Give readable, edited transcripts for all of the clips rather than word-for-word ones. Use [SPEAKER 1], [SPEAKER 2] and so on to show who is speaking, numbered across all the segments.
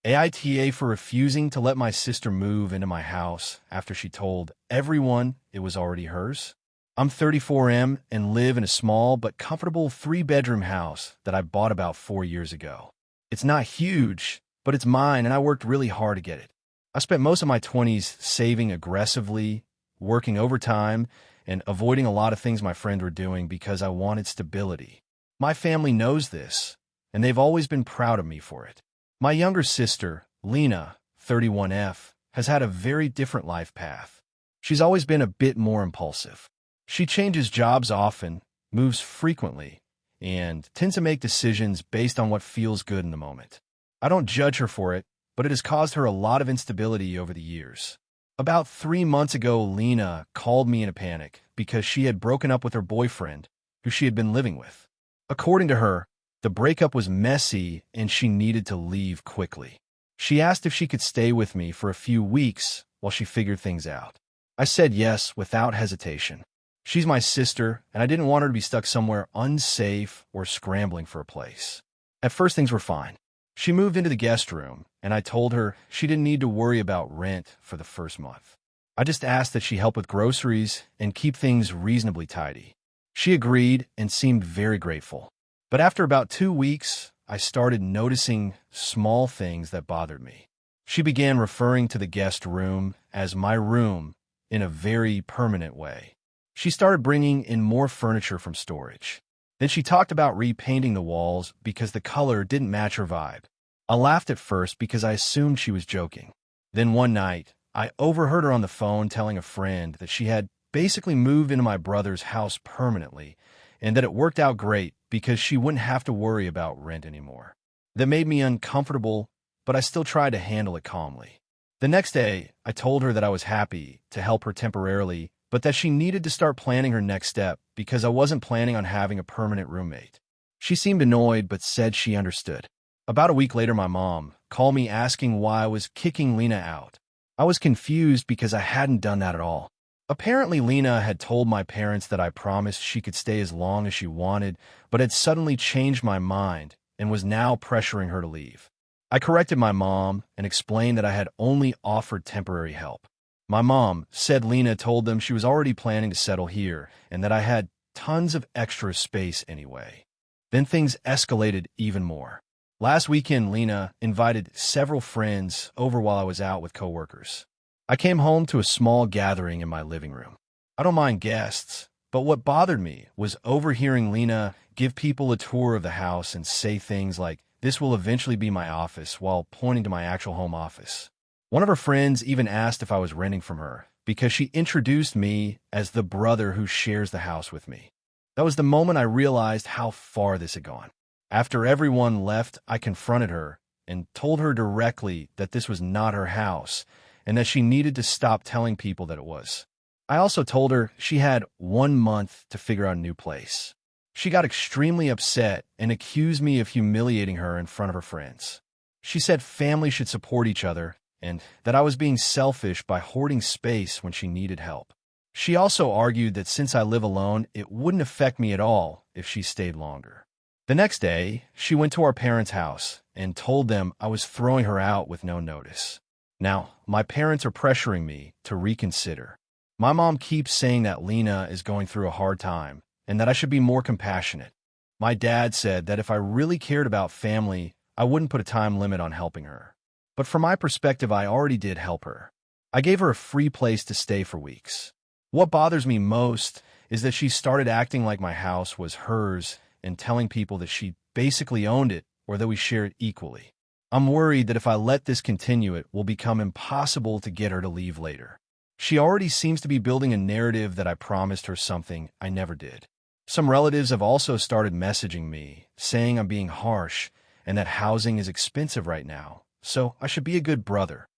[SPEAKER 1] AITA for refusing to let my sister move into my house after she told everyone it was already hers. I'm 34M and live in a small but comfortable 3-bedroom house that I bought about 4 years ago. It's not huge, but it's mine and I worked really hard to get it. I spent most of my 20s saving aggressively, working overtime, and avoiding a lot of things my friends were doing because I wanted stability. My family knows this, and they've always been proud of me for it. My younger sister, Lena, 31F, has had a very different life path. She's always been a bit more impulsive. She changes jobs often, moves frequently, and tends to make decisions based on what feels good in the moment. I don't judge her for it, but it has caused her a lot of instability over the years. About 3 months ago, Lena called me in a panic because she had broken up with her boyfriend, who she had been living with. According to her, the breakup was messy and she needed to leave quickly. She asked if she could stay with me for a few weeks while she figured things out. I said yes without hesitation. She's my sister, and I didn't want her to be stuck somewhere unsafe or scrambling for a place. At first, things were fine. She moved into the guest room, and I told her she didn't need to worry about rent for the first month. I just asked that she help with groceries and keep things reasonably tidy. She agreed and seemed very grateful. But after about 2 weeks, I started noticing small things that bothered me. She began referring to the guest room as my room in a very permanent way. She started bringing in more furniture from storage. Then she talked about repainting the walls because the color didn't match her vibe. I laughed at first because I assumed she was joking. Then one night, I overheard her on the phone telling a friend that she had basically moved into my brother's house permanently and that it worked out great because she wouldn't have to worry about rent anymore. That made me uncomfortable, but I still tried to handle it calmly. The next day, I told her that I was happy to help her temporarily, but that she needed to start planning her next step because I wasn't planning on having a permanent roommate. She seemed annoyed but said she understood. About a week later, my mom called me asking why I was kicking Lena out. I was confused because I hadn't done that at all. Apparently, Lena had told my parents that I promised she could stay as long as she wanted, but had suddenly changed my mind and was now pressuring her to leave. I corrected my mom and explained that I had only offered temporary help. My mom said Lena told them she was already planning to settle here and that I had tons of extra space anyway. Then things escalated even more. Last weekend, Lena invited several friends over while I was out with coworkers. I came home to a small gathering in my living room. I don't mind guests, but what bothered me was overhearing Lena give people a tour of the house and say things like, "This will eventually be my office," while pointing to my actual home office. One of her friends even asked if I was renting from her because she introduced me as the brother who shares the house with me. That was the moment I realized how far this had gone. After everyone left, I confronted her and told her directly that this was not her house and that she needed to stop telling people that it was. I also told her she had 1 month to figure out a new place. She got extremely upset and accused me of humiliating her in front of her friends. She said family should support each other and that I was being selfish by hoarding space when she needed help. She also argued that since I live alone, it wouldn't affect me at all if she stayed longer. The next day, she went to our parents' house and told them I was throwing her out with no notice. Now, my parents are pressuring me to reconsider. My mom keeps saying that Lena is going through a hard time and that I should be more compassionate. My dad said that if I really cared about family, I wouldn't put a time limit on helping her. But from my perspective, I already did help her. I gave her a free place to stay for weeks. What bothers me most is that she started acting like my house was hers and telling people that she basically owned it or that we share it equally. I'm worried that if I let this continue, it will become impossible to get her to leave later. She already seems to be building a narrative that I promised her something I never did. Some relatives have also started messaging me, saying I'm being harsh and that housing is expensive right now, so I should be a good brother.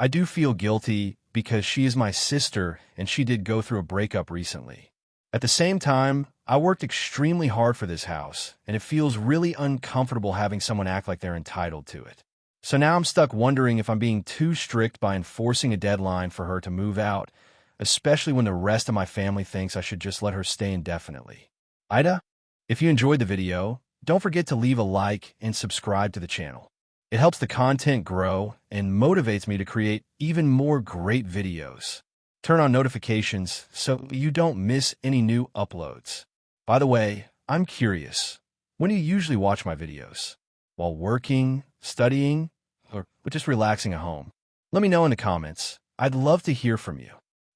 [SPEAKER 1] I do feel guilty because she is my sister and she did go through a breakup recently. At the same time, I worked extremely hard for this house, and it feels really uncomfortable having someone act like they're entitled to it. So now I'm stuck wondering if I'm being too strict by enforcing a deadline for her to move out, especially when the rest of my family thinks I should just let her stay indefinitely. AITA, if you enjoyed the video, don't forget to leave a like and subscribe to the channel. It helps the content grow and motivates me to create even more great videos. Turn on notifications so you don't miss any new uploads. By the way, I'm curious. When do you usually watch my videos? While working, studying, or just relaxing at home? Let me know in the comments. I'd love to hear from you.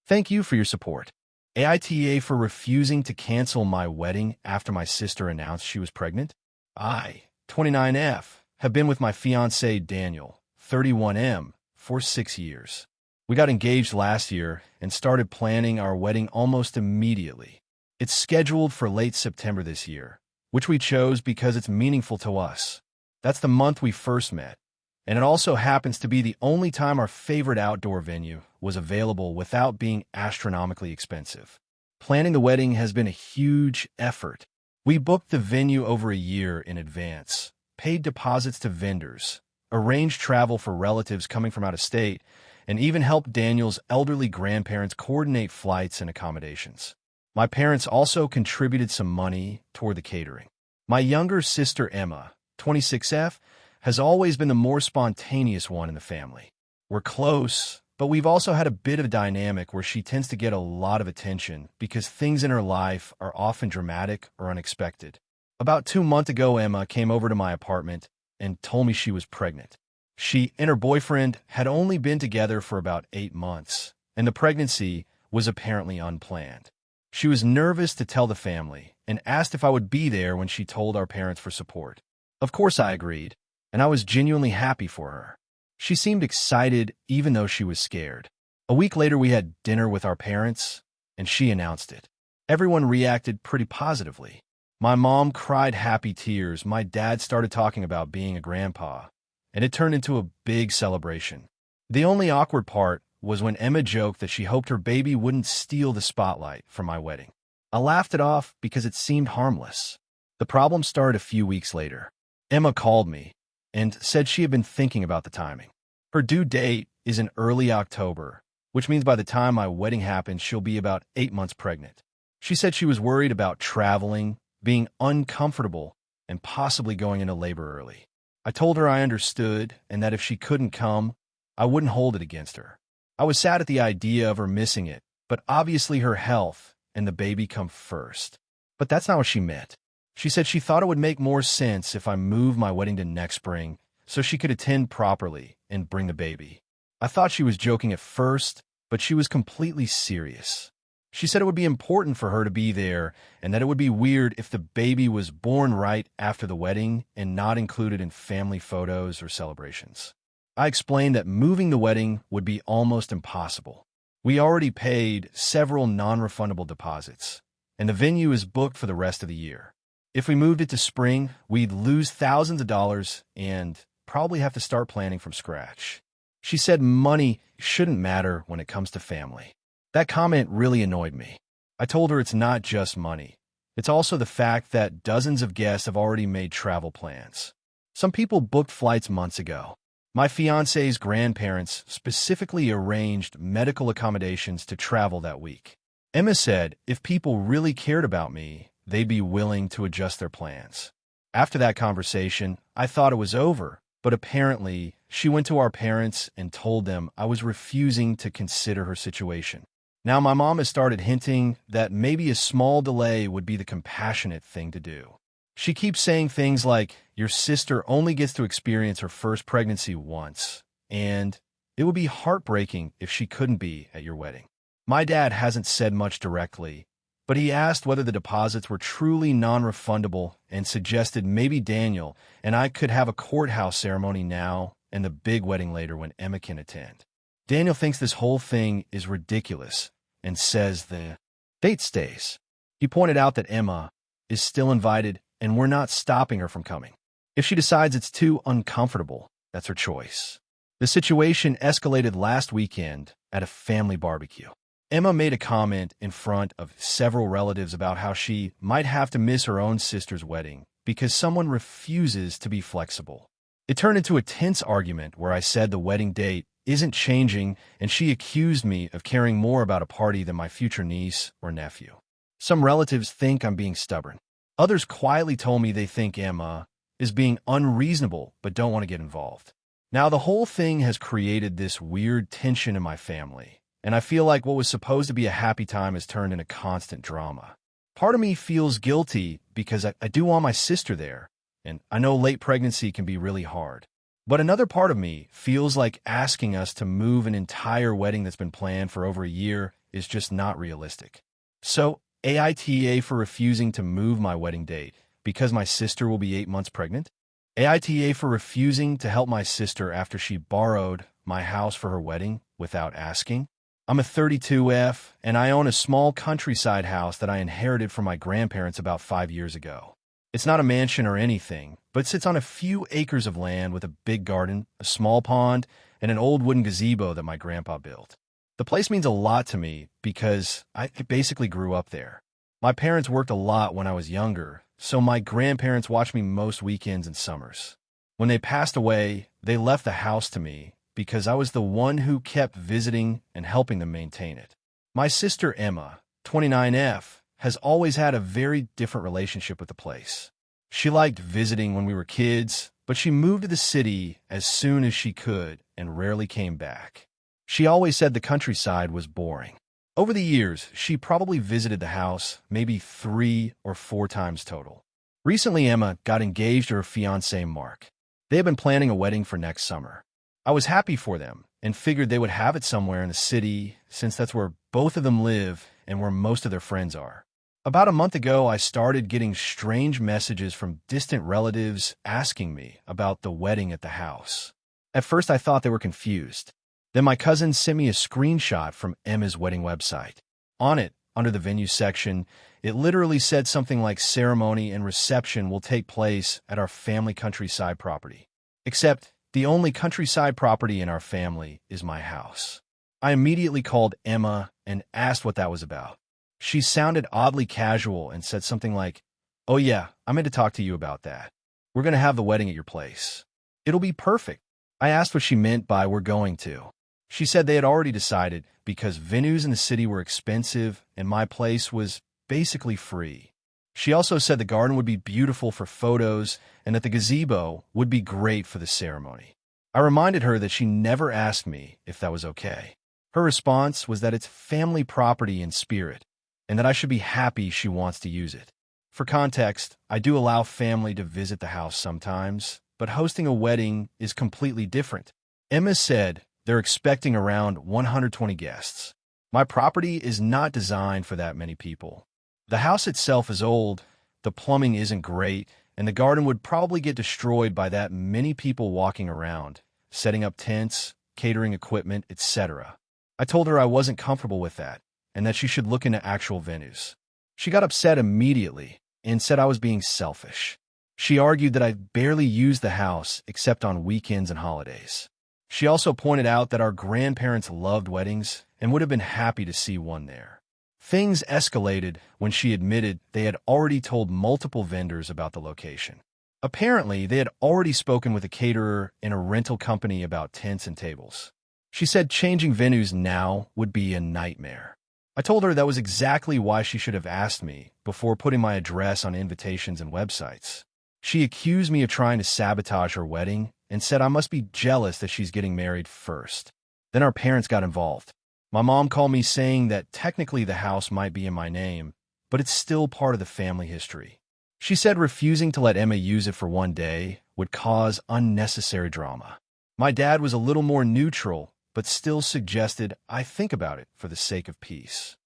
[SPEAKER 1] Thank you for your support. AITA for refusing to cancel my wedding after my sister announced she was pregnant. I, 29F, have been with my fiancé Daniel, 31M, for 6 years. We got engaged last year and started planning our wedding almost immediately. It's scheduled for late September this year, which we chose because it's meaningful to us. That's the month we first met, and it also happens to be the only time our favorite outdoor venue was available without being astronomically expensive. Planning the wedding has been a huge effort. We booked the venue over a year in advance, paid deposits to vendors, arranged travel for relatives coming from out of state, and even helped Daniel's elderly grandparents coordinate flights and accommodations. My parents also contributed some money toward the catering. My younger sister Emma, 26F, has always been the more spontaneous one in the family. We're close, but we've also had a bit of a dynamic where she tends to get a lot of attention because things in her life are often dramatic or unexpected. About 2 months ago, Emma came over to my apartment and told me she was pregnant. She and her boyfriend had only been together for about 8 months, and the pregnancy was apparently unplanned. She was nervous to tell the family and asked if I would be there when she told our parents for support. Of course I agreed, and I was genuinely happy for her. She seemed excited even though she was scared. A week later we had dinner with our parents, and she announced it. Everyone reacted pretty positively. My mom cried happy tears, my dad started talking about being a grandpa, and it turned into a big celebration. The only awkward part was when Emma joked that she hoped her baby wouldn't steal the spotlight from my wedding. I laughed it off because it seemed harmless. The problem started a few weeks later. Emma called me and said she had been thinking about the timing. Her due date is in early October, which means by the time my wedding happens, she'll be about 8 months pregnant. She said she was worried about traveling, being uncomfortable, and possibly going into labor early. I told her I understood and that if she couldn't come, I wouldn't hold it against her. I was sad at the idea of her missing it, but obviously her health and the baby come first. But that's not what she meant. She said she thought it would make more sense if I moved my wedding to next spring so she could attend properly and bring the baby. I thought she was joking at first, but she was completely serious. She said it would be important for her to be there and that it would be weird if the baby was born right after the wedding and not included in family photos or celebrations. I explained that moving the wedding would be almost impossible. We already paid several non-refundable deposits, and the venue is booked for the rest of the year. If we moved it to spring, we'd lose thousands of dollars and probably have to start planning from scratch. She said money shouldn't matter when it comes to family. That comment really annoyed me. I told her it's not just money. It's also the fact that dozens of guests have already made travel plans. Some people booked flights months ago. My fiancé's grandparents specifically arranged medical accommodations to travel that week. Emma said if people really cared about me, they'd be willing to adjust their plans. After that conversation, I thought it was over, but apparently she went to our parents and told them I was refusing to consider her situation. Now my mom has started hinting that maybe a small delay would be the compassionate thing to do. She keeps saying things like, your sister only gets to experience her first pregnancy once, and it would be heartbreaking if she couldn't be at your wedding. My dad hasn't said much directly, but he asked whether the deposits were truly non-refundable and suggested maybe Daniel and I could have a courthouse ceremony now and the big wedding later when Emma can attend. Daniel thinks this whole thing is ridiculous and says the date stays. He pointed out that Emma is still invited and we're not stopping her from coming. If she decides it's too uncomfortable, that's her choice. The situation escalated last weekend at a family barbecue. Emma made a comment in front of several relatives about how she might have to miss her own sister's wedding because someone refuses to be flexible. It turned into a tense argument where I said the wedding date isn't changing and she accused me of caring more about a party than my future niece or nephew. Some relatives think I'm being stubborn. Others quietly told me they think Emma is being unreasonable but don't want to get involved. Now, the whole thing has created this weird tension in my family, and I feel like what was supposed to be a happy time has turned into constant drama. Part of me feels guilty because I do want my sister there, and I know late pregnancy can be really hard. But another part of me feels like asking us to move an entire wedding that's been planned for over a year is just not realistic. So, AITA for refusing to move my wedding date because my sister will be 8 months pregnant? AITA for refusing to help my sister after she borrowed my house for her wedding without asking? I'm a 32F, and I own a small countryside house that I inherited from my grandparents about 5 years ago. It's not a mansion or anything, but sits on a few acres of land with a big garden, a small pond, and an old wooden gazebo that my grandpa built. The place means a lot to me because I basically grew up there. My parents worked a lot when I was younger, so my grandparents watched me most weekends and summers. When they passed away, they left the house to me because I was the one who kept visiting and helping them maintain it. My sister Emma, 29F, has always had a very different relationship with the place. She liked visiting when we were kids, but she moved to the city as soon as she could and rarely came back. She always said the countryside was boring. Over the years, she probably visited the house maybe 3 or 4 times total. Recently, Emma got engaged to her fiancé Mark. They had been planning a wedding for next summer. I was happy for them and figured they would have it somewhere in the city since that's where both of them live and where most of their friends are. About a month ago, I started getting strange messages from distant relatives asking me about the wedding at the house. At first, I thought they were confused. Then my cousin sent me a screenshot from Emma's wedding website. On it, under the venue section, it literally said something like ceremony and reception will take place at our family countryside property. Except the only countryside property in our family is my house. I immediately called Emma and asked what that was about. She sounded oddly casual and said something like, "Oh yeah, I meant to talk to you about that. We're going to have the wedding at your place. It'll be perfect." I asked what she meant by "we're going to." She said they had already decided because venues in the city were expensive and my place was basically free. She also said the garden would be beautiful for photos and that the gazebo would be great for the ceremony. I reminded her that she never asked me if that was okay. Her response was that it's family property in spirit and that I should be happy she wants to use it. For context, I do allow family to visit the house sometimes, but hosting a wedding is completely different. Emma said they're expecting around 120 guests. My property is not designed for that many people. The house itself is old, the plumbing isn't great, and the garden would probably get destroyed by that many people walking around, setting up tents, catering equipment, etc. I told her I wasn't comfortable with that, and that she should look into actual venues. She got upset immediately and said I was being selfish. She argued that I barely used the house except on weekends and holidays. She also pointed out that our grandparents loved weddings and would have been happy to see one there. Things escalated when she admitted they had already told multiple vendors about the location. Apparently, they had already spoken with a caterer and a rental company about tents and tables. She said changing venues now would be a nightmare. I told her that was exactly why she should have asked me before putting my address on invitations and websites. She accused me of trying to sabotage her wedding and said I must be jealous that she's getting married first. Then our parents got involved. My mom called me saying that technically the house might be in my name, but it's still part of the family history. She said refusing to let Emma use it for one day would cause unnecessary drama. My dad was a little more neutral, but still suggested I think about it for the sake of peace.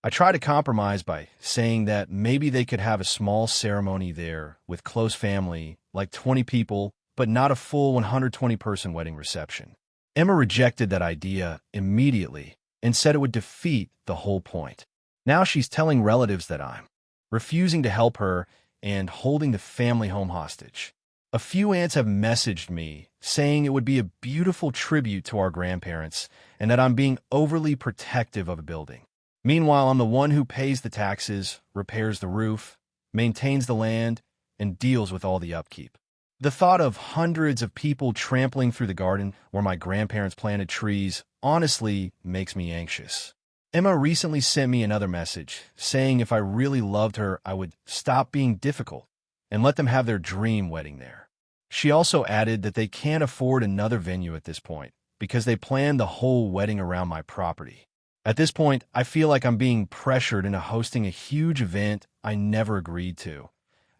[SPEAKER 1] I tried to compromise by saying that maybe they could have a small ceremony there with close family, like 20 people, but not a full 120-person wedding reception. Emma rejected that idea immediately and said it would defeat the whole point. Now she's telling relatives that I'm refusing to help her and holding the family home hostage. A few aunts have messaged me saying it would be a beautiful tribute to our grandparents and that I'm being overly protective of a building. Meanwhile, I'm the one who pays the taxes, repairs the roof, maintains the land, and deals with all the upkeep. The thought of hundreds of people trampling through the garden where my grandparents planted trees honestly makes me anxious. Emma recently sent me another message saying if I really loved her, I would stop being difficult and let them have their dream wedding there. She also added that they can't afford another venue at this point because they planned the whole wedding around my property. At this point, I feel like I'm being pressured into hosting a huge event I never agreed to,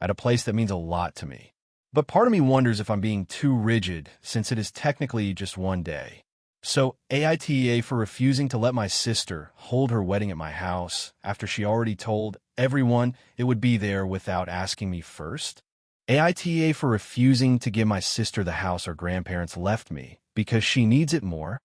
[SPEAKER 1] at a place that means a lot to me. But part of me wonders if I'm being too rigid, since it is technically just one day. So, AITA for refusing to let my sister hold her wedding at my house after she already told everyone it would be there without asking me first. AITA for refusing to give my sister the house her grandparents left me because she needs it more.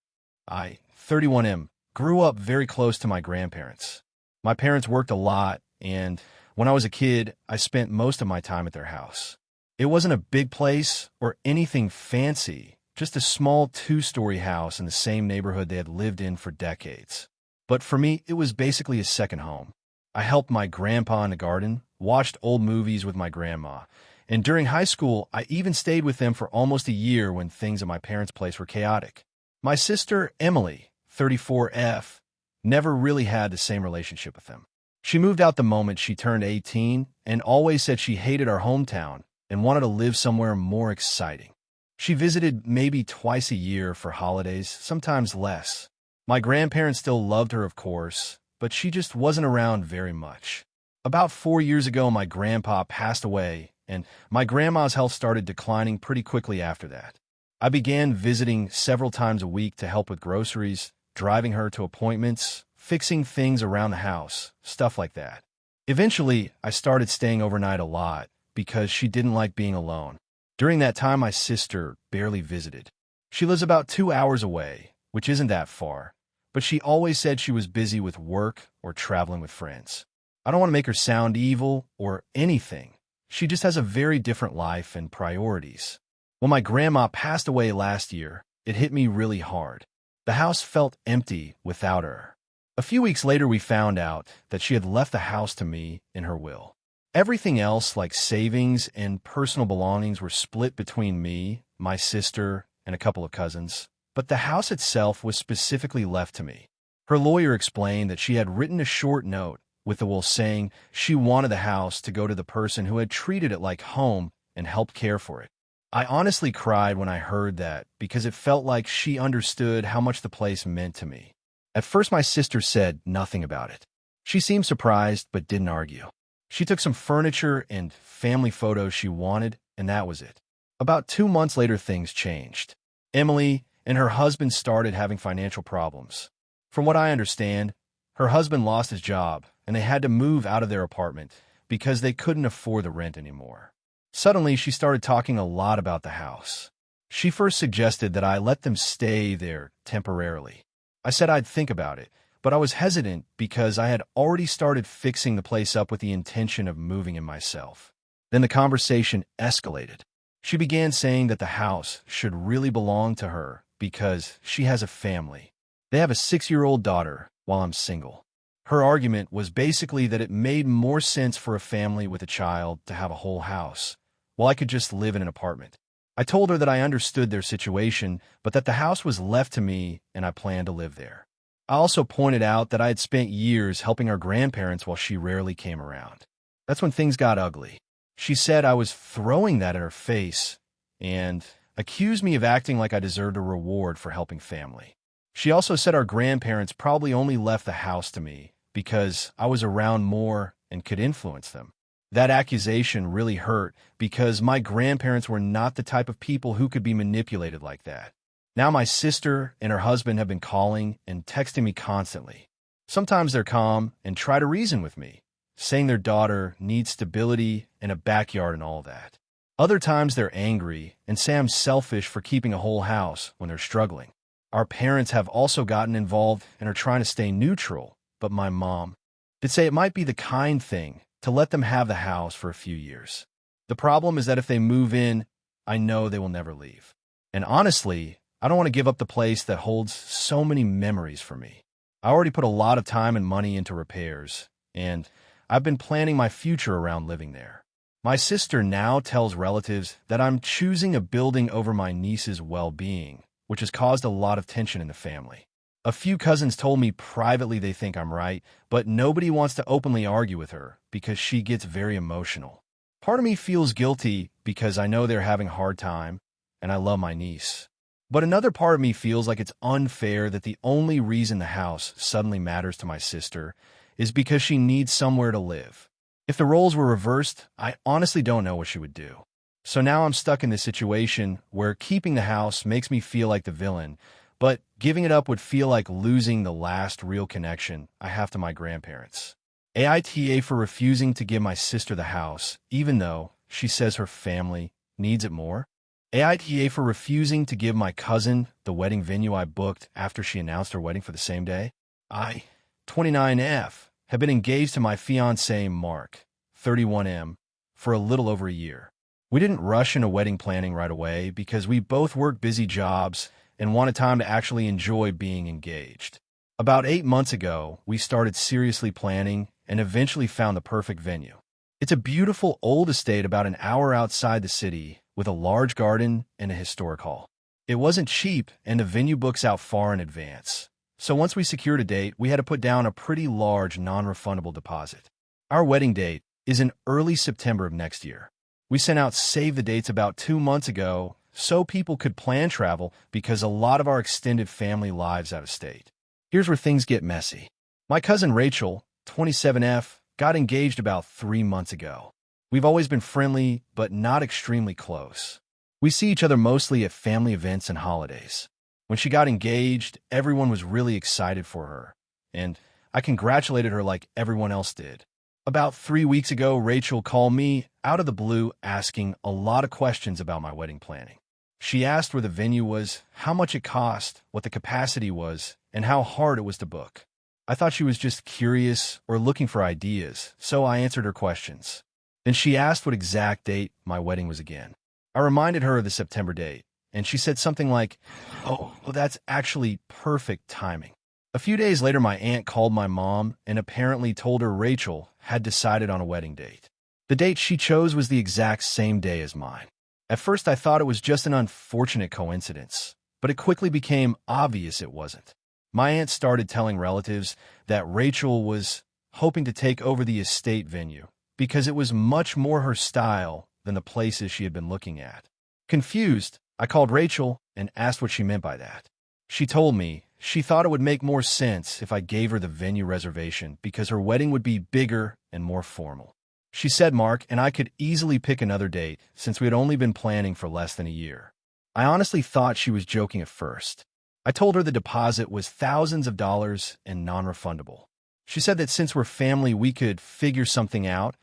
[SPEAKER 1] I, 31M, grew up very close to my grandparents. My parents worked a lot, and when I was a kid, I spent most of my time at their house. It wasn't a big place or anything fancy, just a small 2-story house in the same neighborhood they had lived in for decades. But for me, it was basically a second home. I helped my grandpa in the garden, watched old movies with my grandma, and during high school, I even stayed with them for almost a year when things at my parents' place were chaotic. My sister, Emily, 34F, never really had the same relationship with them. She moved out the moment she turned 18 and always said she hated our hometown and wanted to live somewhere more exciting. She visited maybe twice a year for holidays, sometimes less. My grandparents still loved her, of course, but she just wasn't around very much. About 4 years ago, my grandpa passed away, and my grandma's health started declining pretty quickly after that. I began visiting several times a week to help with groceries, driving her to appointments, fixing things around the house, stuff like that. Eventually, I started staying overnight a lot because she didn't like being alone. During that time, my sister barely visited. She lives about 2 hours away, which isn't that far, but she always said she was busy with work or traveling with friends. I don't want to make her sound evil or anything. She just has a very different life and priorities. When my grandma passed away last year, it hit me really hard. The house felt empty without her. A few weeks later, we found out that she had left the house to me in her will. Everything else, like savings and personal belongings, were split between me, my sister, and a couple of cousins, but the house itself was specifically left to me. Her lawyer explained that she had written a short note with the will saying she wanted the house to go to the person who had treated it like home and helped care for it. I honestly cried when I heard that because it felt like she understood how much the place meant to me. At first, my sister said nothing about it. She seemed surprised but didn't argue. She took some furniture and family photos she wanted, and that was it. About 2 months later, things changed. Emily and her husband started having financial problems. From what I understand, her husband lost his job, and they had to move out of their apartment because they couldn't afford the rent anymore. Suddenly, she started talking a lot about the house. She first suggested that I let them stay there temporarily. I said I'd think about it, but I was hesitant because I had already started fixing the place up with the intention of moving in myself. Then the conversation escalated. She began saying that the house should really belong to her because she has a family. They have a 6-year-old daughter while I'm single. Her argument was basically that it made more sense for a family with a child to have a whole house, while I could just live in an apartment. I told her that I understood their situation, but that the house was left to me and I planned to live there. I also pointed out that I had spent years helping our grandparents while she rarely came around. That's when things got ugly. She said I was throwing that in her face and accused me of acting like I deserved a reward for helping family. She also said our grandparents probably only left the house to me because I was around more and could influence them. That accusation really hurt because my grandparents were not the type of people who could be manipulated like that. Now my sister and her husband have been calling and texting me constantly. Sometimes they're calm and try to reason with me, saying their daughter needs stability and a backyard and all that. Other times they're angry and say I'm selfish for keeping a whole house when they're struggling. Our parents have also gotten involved and are trying to stay neutral, but my mom did say it might be the kind thing to let them have the house for a few years. The problem is that if they move in, I know they will never leave. And honestly, I don't want to give up the place that holds so many memories for me. I already put a lot of time and money into repairs, and I've been planning my future around living there. My sister now tells relatives that I'm choosing a building over my niece's well-being, which has caused a lot of tension in the family. A few cousins told me privately they think I'm right, but nobody wants to openly argue with her because she gets very emotional. Part of me feels guilty because I know they're having a hard time, and I love my niece. But another part of me feels like it's unfair that the only reason the house suddenly matters to my sister is because she needs somewhere to live. If the roles were reversed, I honestly don't know what she would do. So now I'm stuck in this situation where keeping the house makes me feel like the villain, but giving it up would feel like losing the last real connection I have to my grandparents. AITA for refusing to give my sister the house, even though she says her family needs it more. AITA for refusing to give my cousin the wedding venue I booked after she announced her wedding for the same day. I, 29F, have been engaged to my fiancé Mark, 31M, for a little over a year. We didn't rush into wedding planning right away because we both worked busy jobs and wanted time to actually enjoy being engaged. About 8 months ago, we started seriously planning and eventually found the perfect venue. It's a beautiful old estate about an hour outside the city with a large garden and a historic hall. It wasn't cheap, and the venue books out far in advance. So once we secured a date, we had to put down a pretty large non-refundable deposit. Our wedding date is in early September of next year. We sent out save the dates about 2 months ago so people could plan travel because a lot of our extended family lives out of state. Here's where things get messy. My cousin Rachel, 27F, got engaged about 3 months ago. We've always been friendly, but not extremely close. We see each other mostly at family events and holidays. When she got engaged, everyone was really excited for her, and I congratulated her like everyone else did. About 3 weeks ago, Rachel called me out of the blue asking a lot of questions about my wedding planning. She asked where the venue was, how much it cost, what the capacity was, and how hard it was to book. I thought she was just curious or looking for ideas, so I answered her questions. Then she asked what exact date my wedding was again. I reminded her of the September date, and she said something like, "Oh, well, that's actually perfect timing." A few days later, my aunt called my mom and apparently told her Rachel had decided on a wedding date. The date she chose was the exact same day as mine. At first, I thought it was just an unfortunate coincidence, but it quickly became obvious it wasn't. My aunt started telling relatives that Rachel was hoping to take over the estate venue because it was much more her style than the places she had been looking at. Confused, I called Rachel and asked what she meant by that. She told me she thought it would make more sense if I gave her the venue reservation because her wedding would be bigger and more formal. She said Mark and I could easily pick another date since we had only been planning for less than a year. I honestly thought she was joking at first. I told her the deposit was thousands of dollars and non-refundable. She said that since we're family, we could figure something out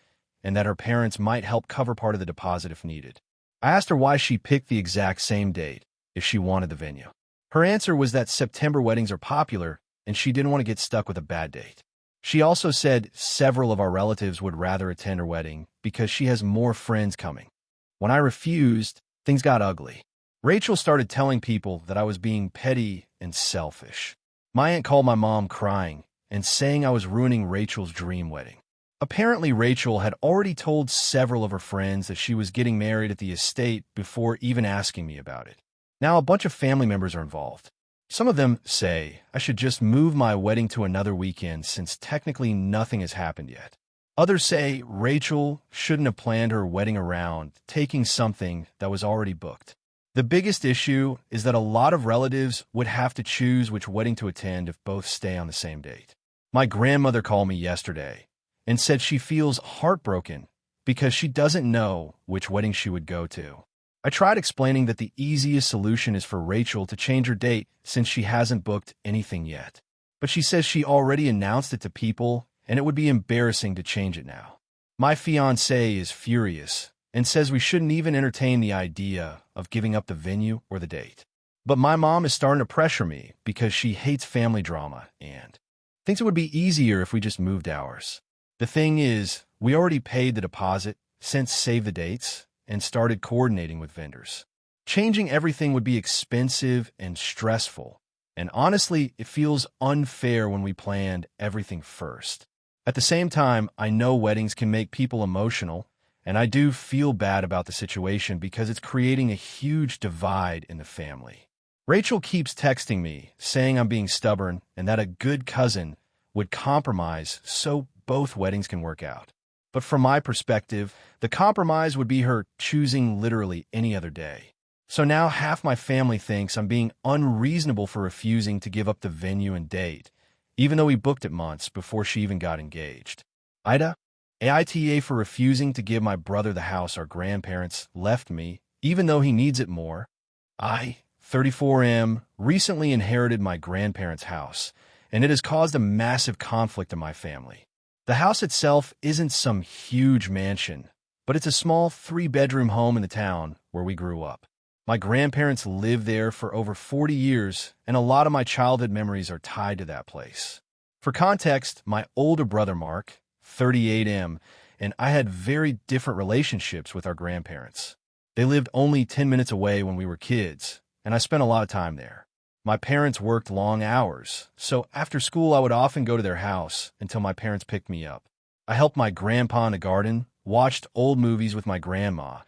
[SPEAKER 1] and that her parents might help cover part of the deposit if needed. I asked her why she picked the exact same date if she wanted the venue. Her answer was that September weddings are popular and she didn't want to get stuck with a bad date. She also said several of our relatives would rather attend her wedding because she has more friends coming. When I refused, things got ugly. Rachel started telling people that I was being petty and selfish. My aunt called my mom crying and saying I was ruining Rachel's dream wedding. Apparently, Rachel had already told several of her friends that she was getting married at the estate before even asking me about it. Now, a bunch of family members are involved. Some of them say I should just move my wedding to another weekend since technically nothing has happened yet. Others say Rachel shouldn't have planned her wedding around taking something that was already booked. The biggest issue is that a lot of relatives would have to choose which wedding to attend if both stay on the same date. My grandmother called me yesterday and said she feels heartbroken because she doesn't know which wedding she would go to. I tried explaining that the easiest solution is for Rachel to change her date since she hasn't booked anything yet. But she says she already announced it to people and it would be embarrassing to change it now. My fiancé is furious and says we shouldn't even entertain the idea of giving up the venue or the date. But my mom is starting to pressure me because she hates family drama and thinks it would be easier if we just moved ours. The thing is, we already paid the deposit, sent save the dates, and started coordinating with vendors. Changing everything would be expensive and stressful, and honestly, it feels unfair when we planned everything first. At the same time, I know weddings can make people emotional, and I do feel bad about the situation because it's creating a huge divide in the family. Rachel keeps texting me, saying I'm being stubborn and that a good cousin would compromise so both weddings can work out. But from my perspective, the compromise would be her choosing literally any other day. So now half my family thinks I'm being unreasonable for refusing to give up the venue and date, even though we booked it months before she even got engaged. AITA? AITA for refusing to give my brother the house our grandparents left me, even though he needs it more. I, 34M, recently inherited my grandparents' house, and it has caused a massive conflict in my family. The house itself isn't some huge mansion, but it's a small 3-bedroom home in the town where we grew up. My grandparents lived there for over 40 years, and a lot of my childhood memories are tied to that place. For context, my older brother Mark, 38M, and I had very different relationships with our grandparents. They lived only 10 minutes away when we were kids, and I spent a lot of time there. My parents worked long hours, so after school I would often go to their house until my parents picked me up. I helped my grandpa in the garden, watched old movies with my grandma,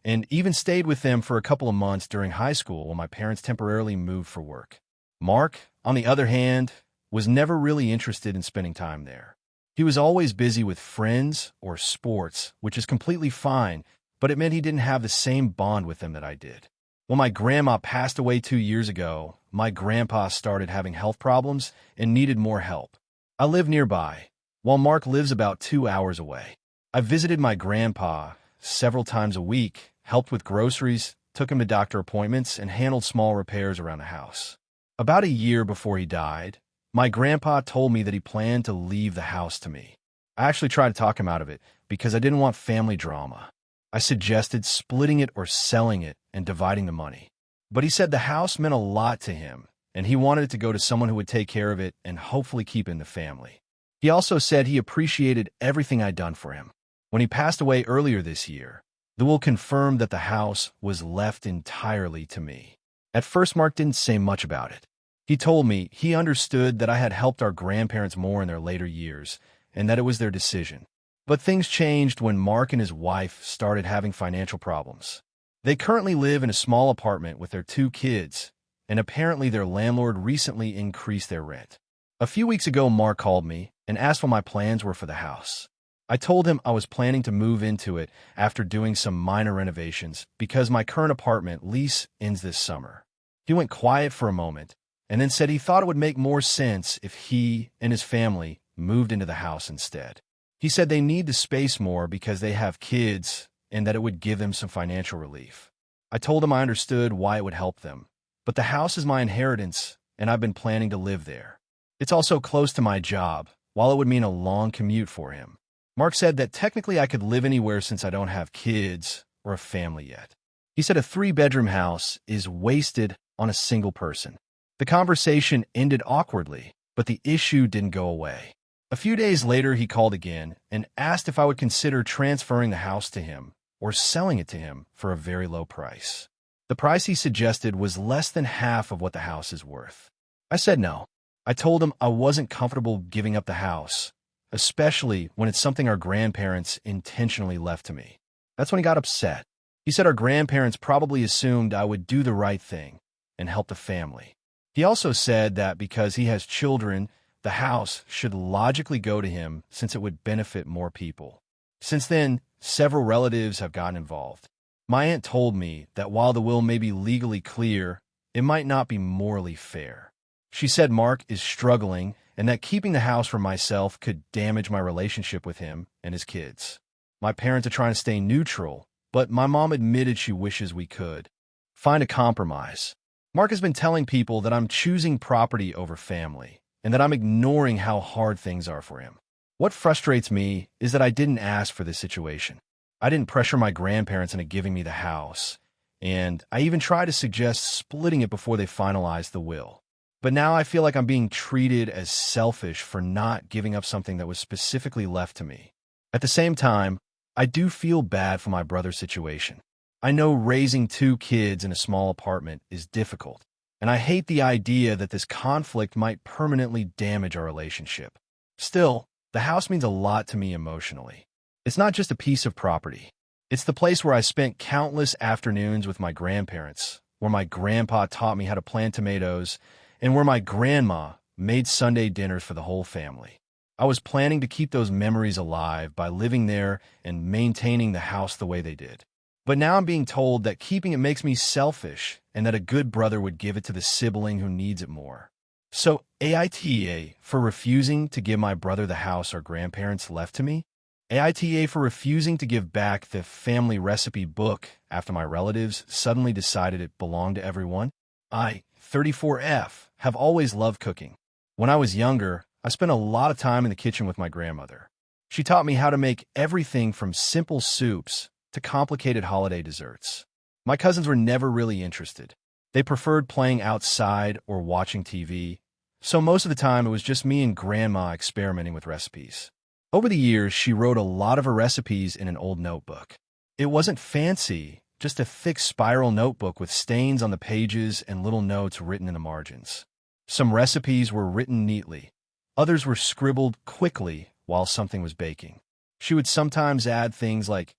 [SPEAKER 1] and even stayed with them for a couple of months during high school when my parents temporarily moved for work. Mark, on the other hand, was never really interested in spending time there. He was always busy with friends or sports, which is completely fine, but it meant he didn't have the same bond with them that I did. When my grandma passed away 2 years ago, my grandpa started having health problems and needed more help. I live nearby, while Mark lives about 2 hours away. I visited my grandpa several times a week, helped with groceries, took him to doctor appointments, and handled small repairs around the house. About a year before he died, my grandpa told me that he planned to leave the house to me. I actually tried to talk him out of it because I didn't want family drama. I suggested splitting it or selling it and dividing the money. But he said the house meant a lot to him, and he wanted it to go to someone who would take care of it and hopefully keep it in the family. He also said he appreciated everything I'd done for him. When he passed away earlier this year, the will confirmed that the house was left entirely to me. At first, Mark didn't say much about it. He told me he understood that I had helped our grandparents more in their later years, and that it was their decision. But things changed when Mark and his wife started having financial problems. They currently live in a small apartment with their 2 kids, and apparently their landlord recently increased their rent. A few weeks ago, Mark called me and asked what my plans were for the house. I told him I was planning to move into it after doing some minor renovations because my current apartment lease ends this summer. He went quiet for a moment and then said he thought it would make more sense if he and his family moved into the house instead. He said they need the space more because they have kids and that it would give them some financial relief. I told him I understood why it would help them, but the house is my inheritance and I've been planning to live there. It's also close to my job, while it would mean a long commute for him. Mark said that technically I could live anywhere since I don't have kids or a family yet. He said a 3-bedroom house is wasted on a single person. The conversation ended awkwardly, but the issue didn't go away. A few days later, he called again and asked if I would consider transferring the house to him or selling it to him for a very low price. The price he suggested was less than half of what the house is worth. I said no. I told him I wasn't comfortable giving up the house, especially when it's something our grandparents intentionally left to me. That's when he got upset. He said our grandparents probably assumed I would do the right thing and help the family. He also said that because he has children, the house should logically go to him since it would benefit more people. Since then, several relatives have gotten involved. My aunt told me that while the will may be legally clear, it might not be morally fair. She said Mark is struggling and that keeping the house for myself could damage my relationship with him and his kids. My parents are trying to stay neutral, but my mom admitted she wishes we could find a compromise. Mark has been telling people that I'm choosing property over family, and that I'm ignoring how hard things are for him. What frustrates me is that I didn't ask for this situation. I didn't pressure my grandparents into giving me the house, and I even tried to suggest splitting it before they finalized the will. But now I feel like I'm being treated as selfish for not giving up something that was specifically left to me. At the same time, I do feel bad for my brother's situation. I know raising 2 kids in a small apartment is difficult, and I hate the idea that this conflict might permanently damage our relationship. Still, the house means a lot to me emotionally. It's not just a piece of property. It's the place where I spent countless afternoons with my grandparents, where my grandpa taught me how to plant tomatoes, and where my grandma made Sunday dinners for the whole family. I was planning to keep those memories alive by living there and maintaining the house the way they did. But now I'm being told that keeping it makes me selfish and that a good brother would give it to the sibling who needs it more. So AITA for refusing to give my brother the house our grandparents left to me? AITA for refusing to give back the family recipe book after my relatives suddenly decided it belonged to everyone? I, 34F, have always loved cooking. When I was younger, I spent a lot of time in the kitchen with my grandmother. She taught me how to make everything from simple soups to complicated holiday desserts. My cousins were never really interested. They preferred playing outside or watching TV, so most of the time it was just me and Grandma experimenting with recipes. Over the years, she wrote a lot of her recipes in an old notebook. It wasn't fancy, just a thick spiral notebook with stains on the pages and little notes written in the margins. Some recipes were written neatly. Others were scribbled quickly while something was baking. She would sometimes add things like,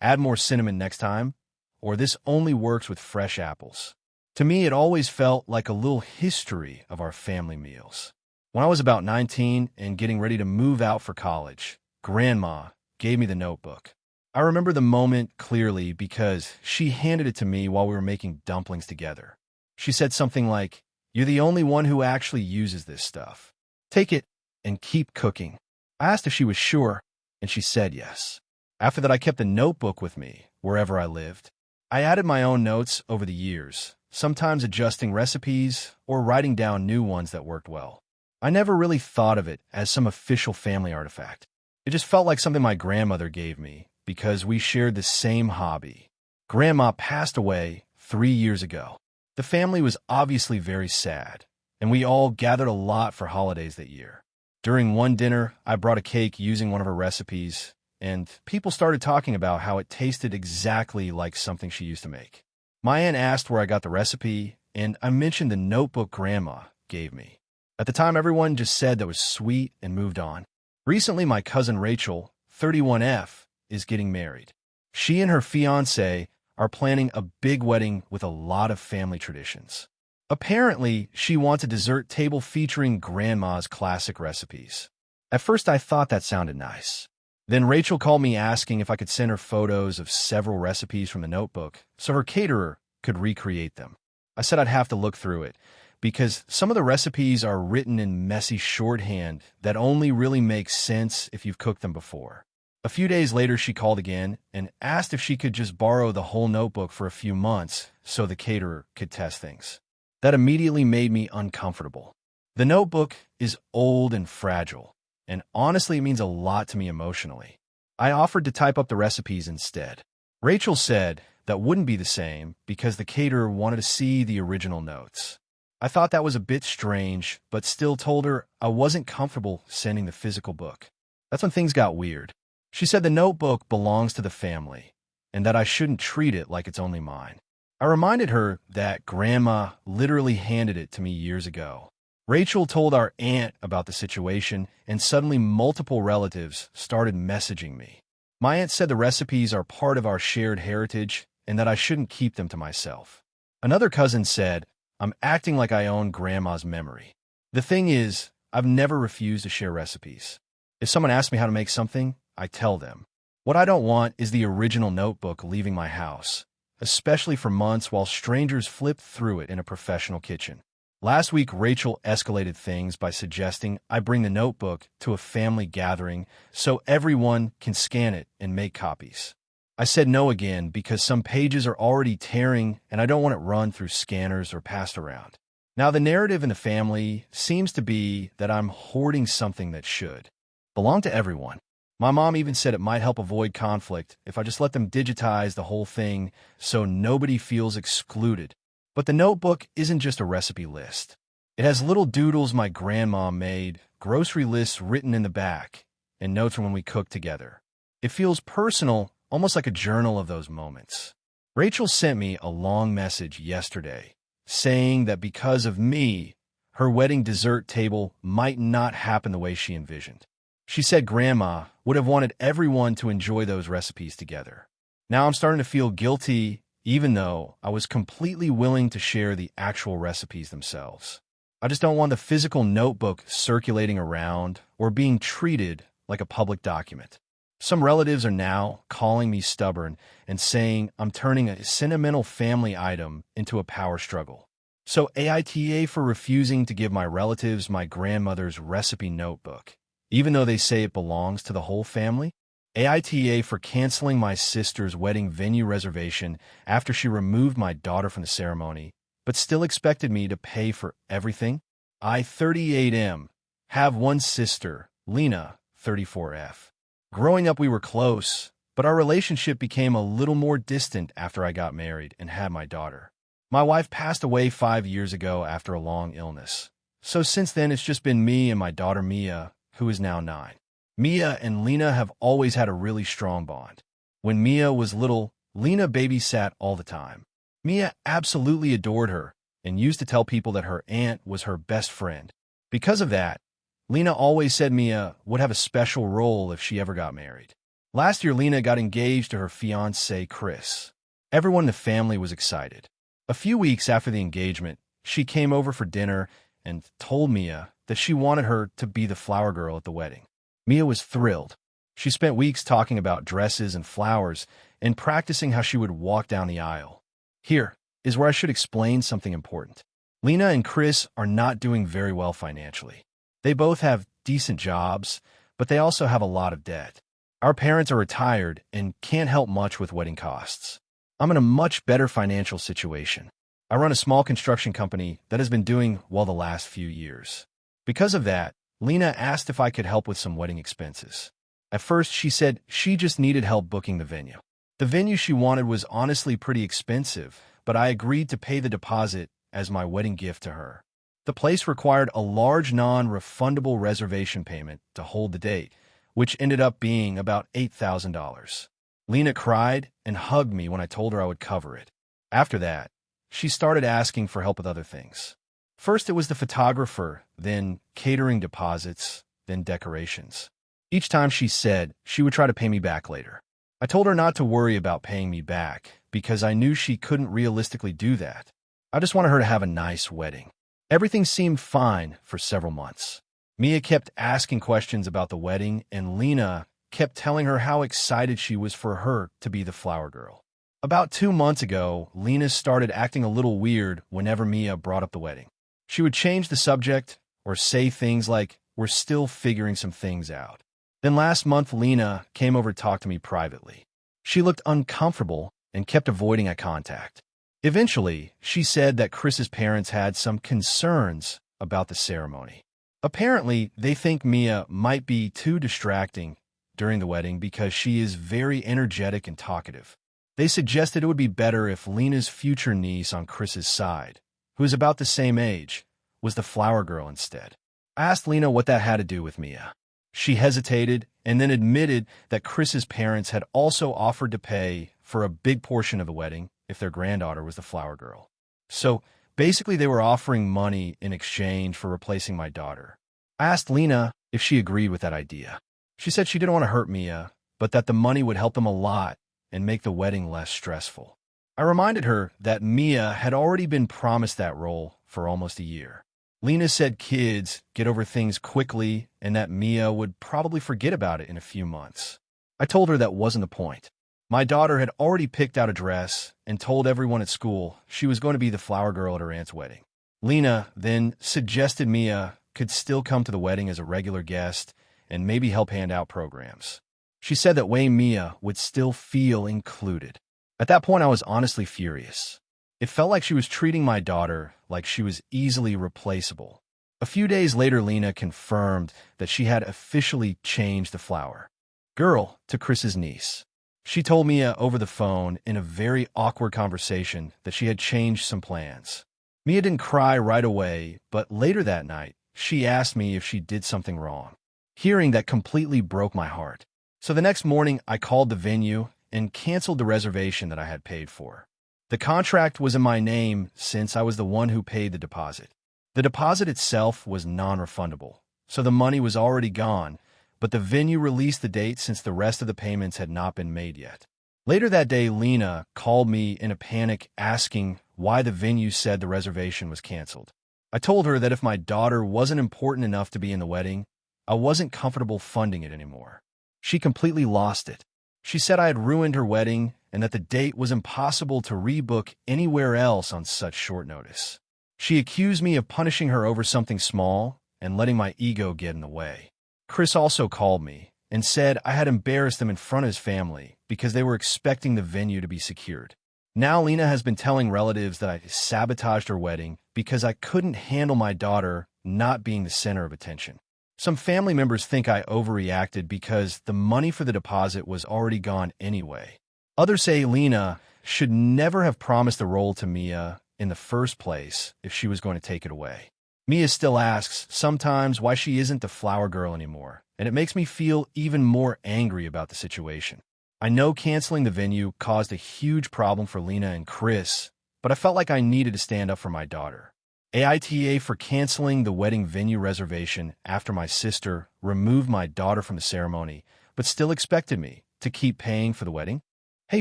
[SPEAKER 1] "Add more cinnamon next time," or "This only works with fresh apples." To me, it always felt like a little history of our family meals. When I was about 19 and getting ready to move out for college, Grandma gave me the notebook. I remember the moment clearly because she handed it to me while we were making dumplings together. She said something like, "You're the only one who actually uses this stuff. Take it and keep cooking." I asked if she was sure, and she said yes. After that, I kept the notebook with me wherever I lived. I added my own notes over the years, sometimes adjusting recipes or writing down new ones that worked well. I never really thought of it as some official family artifact. It just felt like something my grandmother gave me because we shared the same hobby. Grandma passed away 3 years ago. The family was obviously very sad, and we all gathered a lot for holidays that year. During one dinner, I brought a cake using one of her recipes, and people started talking about how it tasted exactly like something she used to make. My aunt asked where I got the recipe, and I mentioned the notebook Grandma gave me. At the time, everyone just said that was sweet and moved on. Recently, my cousin Rachel, 31F, is getting married. She and her fiancé are planning a big wedding with a lot of family traditions. Apparently, she wants a dessert table featuring Grandma's classic recipes. At first, I thought that sounded nice. Then Rachel called me asking if I could send her photos of several recipes from the notebook so her caterer could recreate them. I said I'd have to look through it, because some of the recipes are written in messy shorthand that only really makes sense if you've cooked them before. A few days later, she called again and asked if she could just borrow the whole notebook for a few months so the caterer could test things. That immediately made me uncomfortable. The notebook is old and fragile, and honestly, it means a lot to me emotionally. I offered to type up the recipes instead. Rachel said that wouldn't be the same because the caterer wanted to see the original notes. I thought that was a bit strange, but still told her I wasn't comfortable sending the physical book. That's when things got weird. She said the notebook belongs to the family, and that I shouldn't treat it like it's only mine. I reminded her that Grandma literally handed it to me years ago. Rachel told our aunt about the situation, and suddenly multiple relatives started messaging me. My aunt said the recipes are part of our shared heritage and that I shouldn't keep them to myself. Another cousin said, "I'm acting like I own Grandma's memory." The thing is, I've never refused to share recipes. If someone asks me how to make something, I tell them. What I don't want is the original notebook leaving my house, especially for months while strangers flip through it in a professional kitchen. Last week, Rachel escalated things by suggesting I bring the notebook to a family gathering so everyone can scan it and make copies. I said no again because some pages are already tearing and I don't want it run through scanners or passed around. Now, the narrative in the family seems to be that I'm hoarding something that should belong to everyone. My mom even said it might help avoid conflict if I just let them digitize the whole thing so nobody feels excluded. But the notebook isn't just a recipe list. It has little doodles my grandma made, grocery lists written in the back, and notes from when we cooked together. It feels personal, almost like a journal of those moments. Rachel sent me a long message yesterday saying that because of me, her wedding dessert table might not happen the way she envisioned. She said Grandma would have wanted everyone to enjoy those recipes together. Now I'm starting to feel guilty, even though I was completely willing to share the actual recipes themselves. I just don't want the physical notebook circulating around or being treated like a public document. Some relatives are now calling me stubborn and saying I'm turning a sentimental family item into a power struggle. So AITA for refusing to give my relatives my grandmother's recipe notebook, even though they say it belongs to the whole family. AITA for canceling my sister's wedding venue reservation after she removed my daughter from the ceremony, but still expected me to pay for everything. I, 38M, have one sister, Lena, 34F. Growing up, we were close, but our relationship became a little more distant after I got married and had my daughter. My wife passed away 5 years ago after a long illness. So since then, it's just been me and my daughter Mia, who is now 9. Mia and Lena have always had a really strong bond. When Mia was little, Lena babysat all the time. Mia absolutely adored her and used to tell people that her aunt was her best friend. Because of that, Lena always said Mia would have a special role if she ever got married. Last year, Lena got engaged to her fiancé, Chris. Everyone in the family was excited. A few weeks after the engagement, she came over for dinner and told Mia that she wanted her to be the flower girl at the wedding. Mia was thrilled. She spent weeks talking about dresses and flowers and practicing how she would walk down the aisle. Here is where I should explain something important. Lena and Chris are not doing very well financially. They both have decent jobs, but they also have a lot of debt. Our parents are retired and can't help much with wedding costs. I'm in a much better financial situation. I run a small construction company that has been doing well the last few years. Because of that, Lena asked if I could help with some wedding expenses. At first, she said she just needed help booking the venue. The venue she wanted was honestly pretty expensive, but I agreed to pay the deposit as my wedding gift to her. The place required a large non-refundable reservation payment to hold the date, which ended up being about $8,000. Lena cried and hugged me when I told her I would cover it. After that, she started asking for help with other things. First, it was the photographer, then catering deposits, then decorations. Each time she said she would try to pay me back later. I told her not to worry about paying me back because I knew she couldn't realistically do that. I just wanted her to have a nice wedding. Everything seemed fine for several months. Mia kept asking questions about the wedding, and Lena kept telling her how excited she was for her to be the flower girl. About 2 months ago, Lena started acting a little weird whenever Mia brought up the wedding. She would change the subject or say things like, "We're still figuring some things out." Then last month, Lena came over to talk to me privately. She looked uncomfortable and kept avoiding eye contact. Eventually, she said that Chris's parents had some concerns about the ceremony. Apparently, they think Mia might be too distracting during the wedding because she is very energetic and talkative. They suggested it would be better if Lena's future niece on Chris's side, who is about the same age, was the flower girl instead. I asked Lena what that had to do with Mia. She hesitated and then admitted that Chris's parents had also offered to pay for a big portion of the wedding if their granddaughter was the flower girl. So basically, they were offering money in exchange for replacing my daughter. I asked Lena if she agreed with that idea. She said she didn't want to hurt Mia, but that the money would help them a lot and make the wedding less stressful. I reminded her that Mia had already been promised that role for almost a year. Lena said kids get over things quickly and that Mia would probably forget about it in a few months. I told her that wasn't the point. My daughter had already picked out a dress and told everyone at school she was going to be the flower girl at her aunt's wedding. Lena then suggested Mia could still come to the wedding as a regular guest and maybe help hand out programs. She said that way Mia would still feel included. At that point, I was honestly furious. It felt like she was treating my daughter like she was easily replaceable. A few days later, Lena confirmed that she had officially changed the flower girl to Chris's niece. She told Mia over the phone in a very awkward conversation that she had changed some plans. Mia didn't cry right away, but later that night, she asked me if she did something wrong. Hearing that completely broke my heart. So the next morning, I called the venue and canceled the reservation that I had paid for. The contract was in my name since I was the one who paid the deposit. The deposit itself was non-refundable, so the money was already gone, but the venue released the date since the rest of the payments had not been made yet. Later that day, Lena called me in a panic asking why the venue said the reservation was canceled. I told her that if my daughter wasn't important enough to be in the wedding, I wasn't comfortable funding it anymore. She completely lost it. She said I had ruined her wedding and that the date was impossible to rebook anywhere else on such short notice. She accused me of punishing her over something small and letting my ego get in the way. Chris also called me and said I had embarrassed him in front of his family because they were expecting the venue to be secured. Now Lena has been telling relatives that I sabotaged her wedding because I couldn't handle my daughter not being the center of attention. Some family members think I overreacted because the money for the deposit was already gone anyway. Others say Lena should never have promised the role to Mia in the first place if she was going to take it away. Mia still asks sometimes why she isn't the flower girl anymore, and it makes me feel even more angry about the situation. I know canceling the venue caused a huge problem for Lena and Chris, but I felt like I needed to stand up for my daughter. AITA for canceling the wedding venue reservation after my sister removed my daughter from the ceremony, but still expected me to keep paying for the wedding. Hey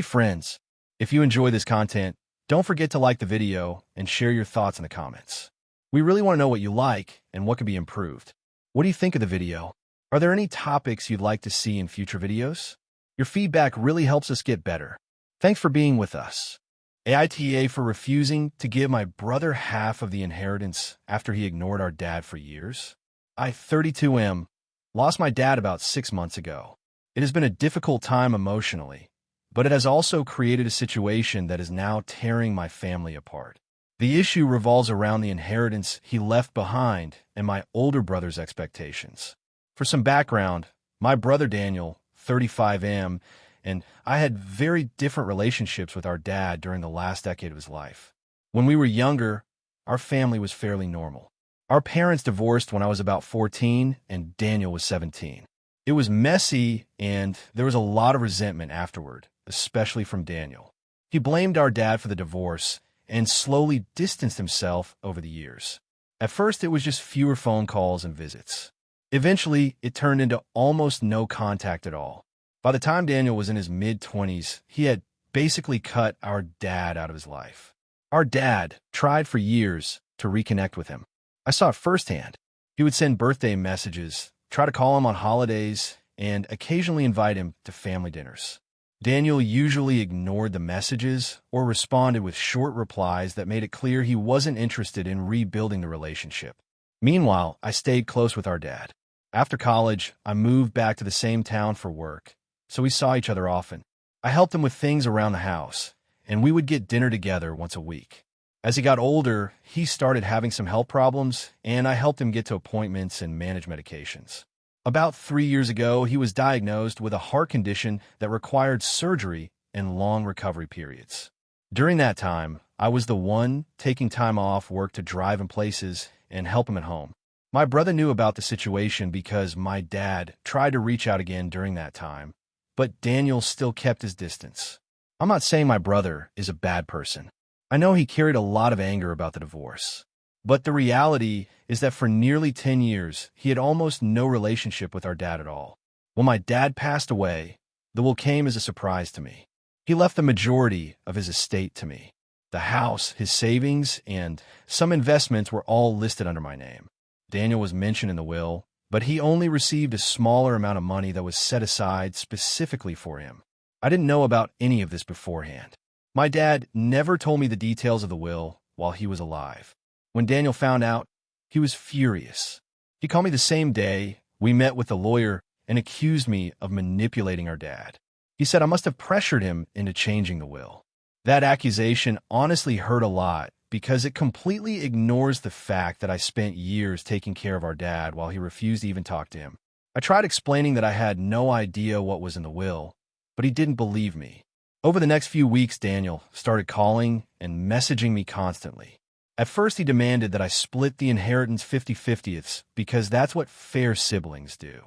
[SPEAKER 1] friends, if you enjoy this content, don't forget to like the video and share your thoughts in the comments. We really want to know what you like and what could be improved. What do you think of the video? Are there any topics you'd like to see in future videos? Your feedback really helps us get better. Thanks for being with us. AITA for refusing to give my brother half of the inheritance after he ignored our dad for years. I, 32M, lost my dad about 6 months ago. It has been a difficult time emotionally, but it has also created a situation that is now tearing my family apart. The issue revolves around the inheritance he left behind and my older brother's expectations. For some background, my brother Daniel, 35M, and I had very different relationships with our dad during the last decade of his life. When we were younger, our family was fairly normal. Our parents divorced when I was about 14 and Daniel was 17. It was messy and there was a lot of resentment afterward, especially from Daniel. He blamed our dad for the divorce and slowly distanced himself over the years. At first, it was just fewer phone calls and visits. Eventually, it turned into almost no contact at all. By the time Daniel was in his mid-20s, he had basically cut our dad out of his life. Our dad tried for years to reconnect with him. I saw it firsthand. He would send birthday messages, try to call him on holidays, and occasionally invite him to family dinners. Daniel usually ignored the messages or responded with short replies that made it clear he wasn't interested in rebuilding the relationship. Meanwhile, I stayed close with our dad. After college, I moved back to the same town for work, so we saw each other often. I helped him with things around the house, and we would get dinner together once a week. As he got older, he started having some health problems, and I helped him get to appointments and manage medications. About 3 years ago, he was diagnosed with a heart condition that required surgery and long recovery periods. During that time, I was the one taking time off work to drive him places and help him at home. My brother knew about the situation because my dad tried to reach out again during that time, but Daniel still kept his distance. I'm not saying my brother is a bad person. I know he carried a lot of anger about the divorce. But the reality is that for nearly 10 years, he had almost no relationship with our dad at all. When my dad passed away, the will came as a surprise to me. He left the majority of his estate to me. The house, his savings, and some investments were all listed under my name. Daniel was mentioned in the will, but he only received a smaller amount of money that was set aside specifically for him. I didn't know about any of this beforehand. My dad never told me the details of the will while he was alive. When Daniel found out, he was furious. He called me the same day. We met with the lawyer and accused me of manipulating our dad. He said I must have pressured him into changing the will. That accusation honestly hurt a lot because it completely ignores the fact that I spent years taking care of our dad while he refused to even talk to him. I tried explaining that I had no idea what was in the will, but he didn't believe me. Over the next few weeks, Daniel started calling and messaging me constantly. At first, he demanded that I split the inheritance 50-50ths because that's what fair siblings do.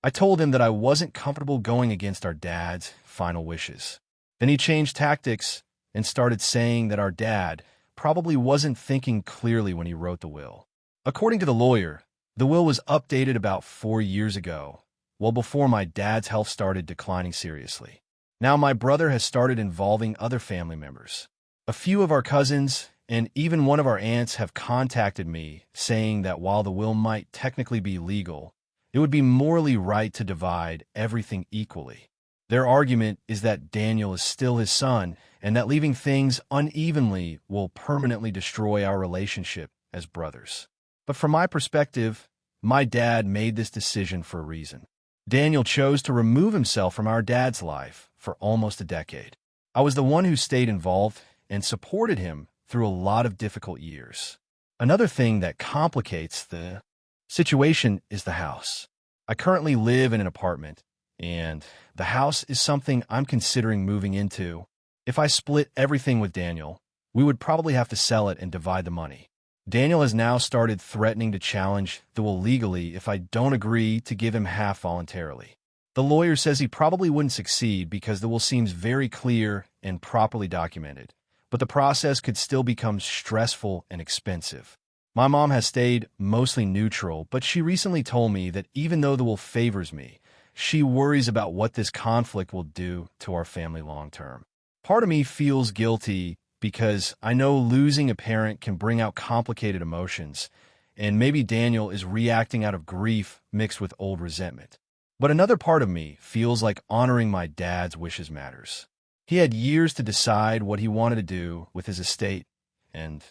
[SPEAKER 1] I told him that I wasn't comfortable going against our dad's final wishes. Then he changed tactics and started saying that our dad probably wasn't thinking clearly when he wrote the will. According to the lawyer, the will was updated about 4 years ago, well before my dad's health started declining seriously. Now my brother has started involving other family members. A few of our cousins and even one of our aunts have contacted me saying that while the will might technically be legal, it would be morally right to divide everything equally. Their argument is that Daniel is still his son and that leaving things unevenly will permanently destroy our relationship as brothers. But from my perspective, my dad made this decision for a reason. Daniel chose to remove himself from our dad's life for almost a decade. I was the one who stayed involved and supported him through a lot of difficult years. Another thing that complicates the situation is the house. I currently live in an apartment, and the house is something I'm considering moving into. If I split everything with Daniel, we would probably have to sell it and divide the money. Daniel has now started threatening to challenge the will legally if I don't agree to give him half voluntarily. The lawyer says he probably wouldn't succeed because the will seems very clear and properly documented, but the process could still become stressful and expensive. My mom has stayed mostly neutral, but she recently told me that even though the will favors me, she worries about what this conflict will do to our family long term. Part of me feels guilty because I know losing a parent can bring out complicated emotions, and maybe Daniel is reacting out of grief mixed with old resentment. But another part of me feels like honoring my dad's wishes matters. He had years to decide what he wanted to do with his estate, and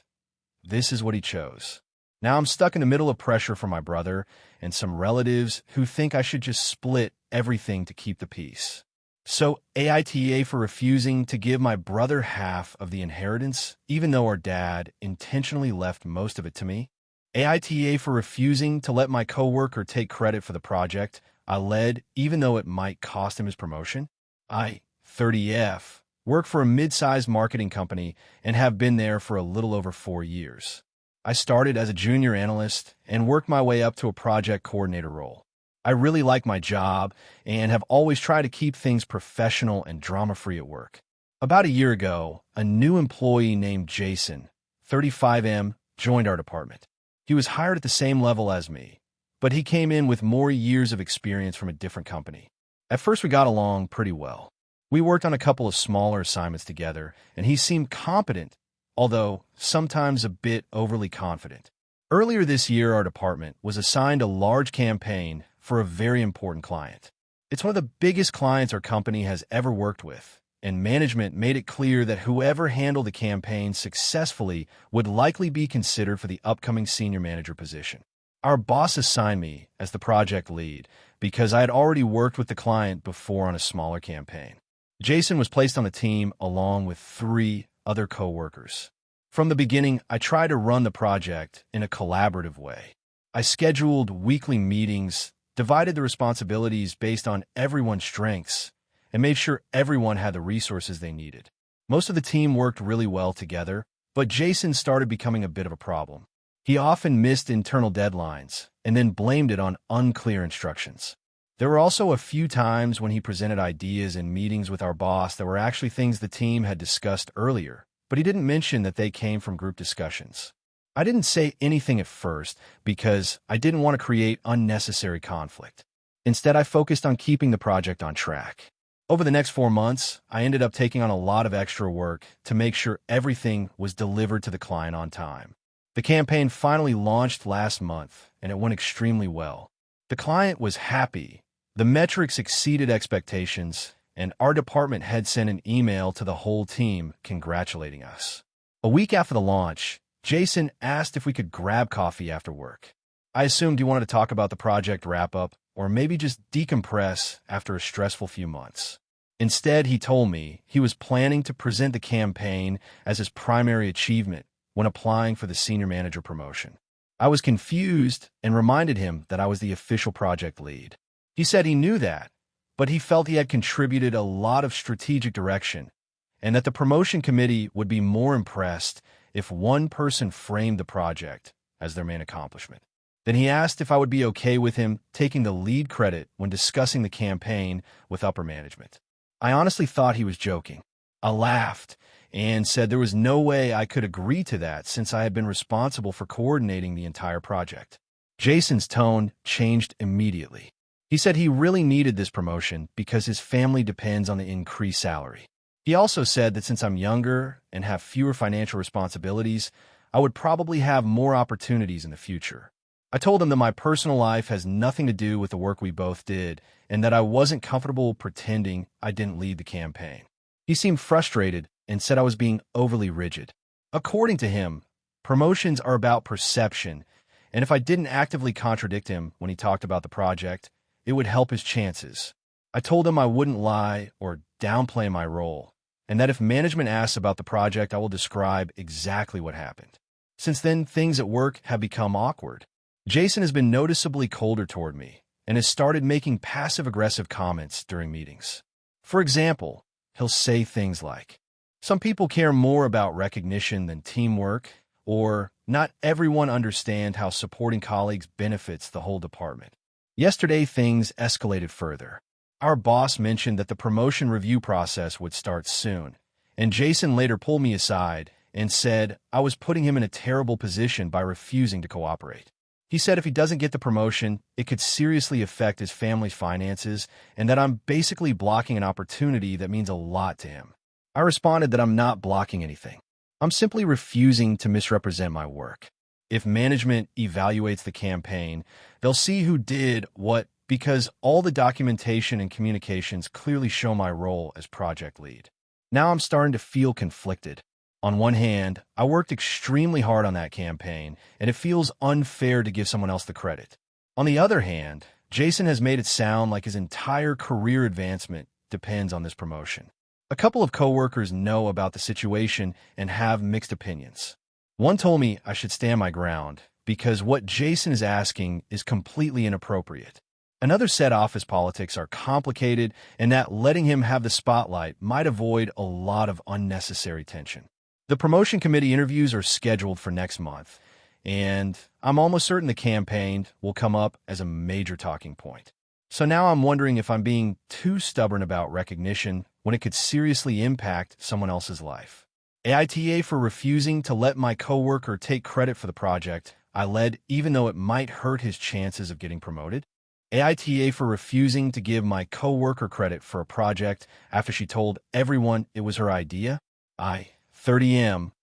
[SPEAKER 1] this is what he chose. Now I'm stuck in the middle of pressure from my brother and some relatives who think I should just split everything to keep the peace. So AITA for refusing to give my brother half of the inheritance, even though our dad intentionally left most of it to me. AITA for refusing to let my coworker take credit for the project I led, even though it might cost him his promotion. I, 30F, work for a mid-sized marketing company and have been there for a little over 4 years. I started as a junior analyst and worked my way up to a project coordinator role. I really like my job and have always tried to keep things professional and drama-free at work. About a year ago, a new employee named Jason, 35M, joined our department. He was hired at the same level as me, but he came in with more years of experience from a different company. At first, we got along pretty well. We worked on a couple of smaller assignments together, and he seemed competent, although sometimes a bit overly confident. Earlier this year, our department was assigned a large campaign for a very important client. It's one of the biggest clients our company has ever worked with, and management made it clear that whoever handled the campaign successfully would likely be considered for the upcoming senior manager position. Our boss assigned me as the project lead because I had already worked with the client before on a smaller campaign. Jason was placed on the team along with 3 other coworkers. From the beginning, I tried to run the project in a collaborative way. I scheduled weekly meetings, divided the responsibilities based on everyone's strengths, and made sure everyone had the resources they needed. Most of the team worked really well together, but Jason started becoming a bit of a problem. He often missed internal deadlines and then blamed it on unclear instructions. There were also a few times when he presented ideas in meetings with our boss that were actually things the team had discussed earlier, but he didn't mention that they came from group discussions. I didn't say anything at first because I didn't want to create unnecessary conflict. Instead, I focused on keeping the project on track. Over the next 4 months, I ended up taking on a lot of extra work to make sure everything was delivered to the client on time. The campaign finally launched last month, and it went extremely well. The client was happy. The metrics exceeded expectations, and our department had sent an email to the whole team congratulating us. A week after the launch, Jason asked if we could grab coffee after work. I assumed he wanted to talk about the project wrap-up or maybe just decompress after a stressful few months. Instead, he told me he was planning to present the campaign as his primary achievement when applying for the senior manager promotion. I was confused and reminded him that I was the official project lead. He said he knew that, but he felt he had contributed a lot of strategic direction and that the promotion committee would be more impressed if one person framed the project as their main accomplishment. Then he asked if I would be okay with him taking the lead credit when discussing the campaign with upper management. I honestly thought he was joking. I laughed and said there was no way I could agree to that since I had been responsible for coordinating the entire project. Jason's tone changed immediately. He said he really needed this promotion because his family depends on the increased salary. He also said that since I'm younger and have fewer financial responsibilities, I would probably have more opportunities in the future. I told him that my personal life has nothing to do with the work we both did and that I wasn't comfortable pretending I didn't lead the campaign. He seemed frustrated and said I was being overly rigid. According to him, promotions are about perception, and if I didn't actively contradict him when he talked about the project, it would help his chances. I told him I wouldn't lie or downplay my role, and that if management asks about the project, I will describe exactly what happened. Since then, things at work have become awkward. Jason has been noticeably colder toward me and has started making passive-aggressive comments during meetings. For example, he'll say things like, "Some people care more about recognition than teamwork," or "Not everyone understands how supporting colleagues benefits the whole department." Yesterday, things escalated further. Our boss mentioned that the promotion review process would start soon, and Jason later pulled me aside and said I was putting him in a terrible position by refusing to cooperate. He said if he doesn't get the promotion, it could seriously affect his family's finances and that I'm basically blocking an opportunity that means a lot to him. I responded that I'm not blocking anything. I'm simply refusing to misrepresent my work. If management evaluates the campaign, they'll see who did what because all the documentation and communications clearly show my role as project lead. Now I'm starting to feel conflicted. On one hand, I worked extremely hard on that campaign, and it feels unfair to give someone else the credit. On the other hand, Jason has made it sound like his entire career advancement depends on this promotion. A couple of coworkers know about the situation and have mixed opinions. One told me I should stand my ground because what Jason is asking is completely inappropriate. Another said office politics are complicated and that letting him have the spotlight might avoid a lot of unnecessary tension. The promotion committee interviews are scheduled for next month, and I'm almost certain the campaign will come up as a major talking point. So now I'm wondering if I'm being too stubborn about recognition when it could seriously impact someone else's life. AITA for refusing to let my coworker take credit for the project I led even though it might hurt his chances of getting promoted. AITA for refusing to give my coworker credit for a project after she told everyone it was her idea. 30M,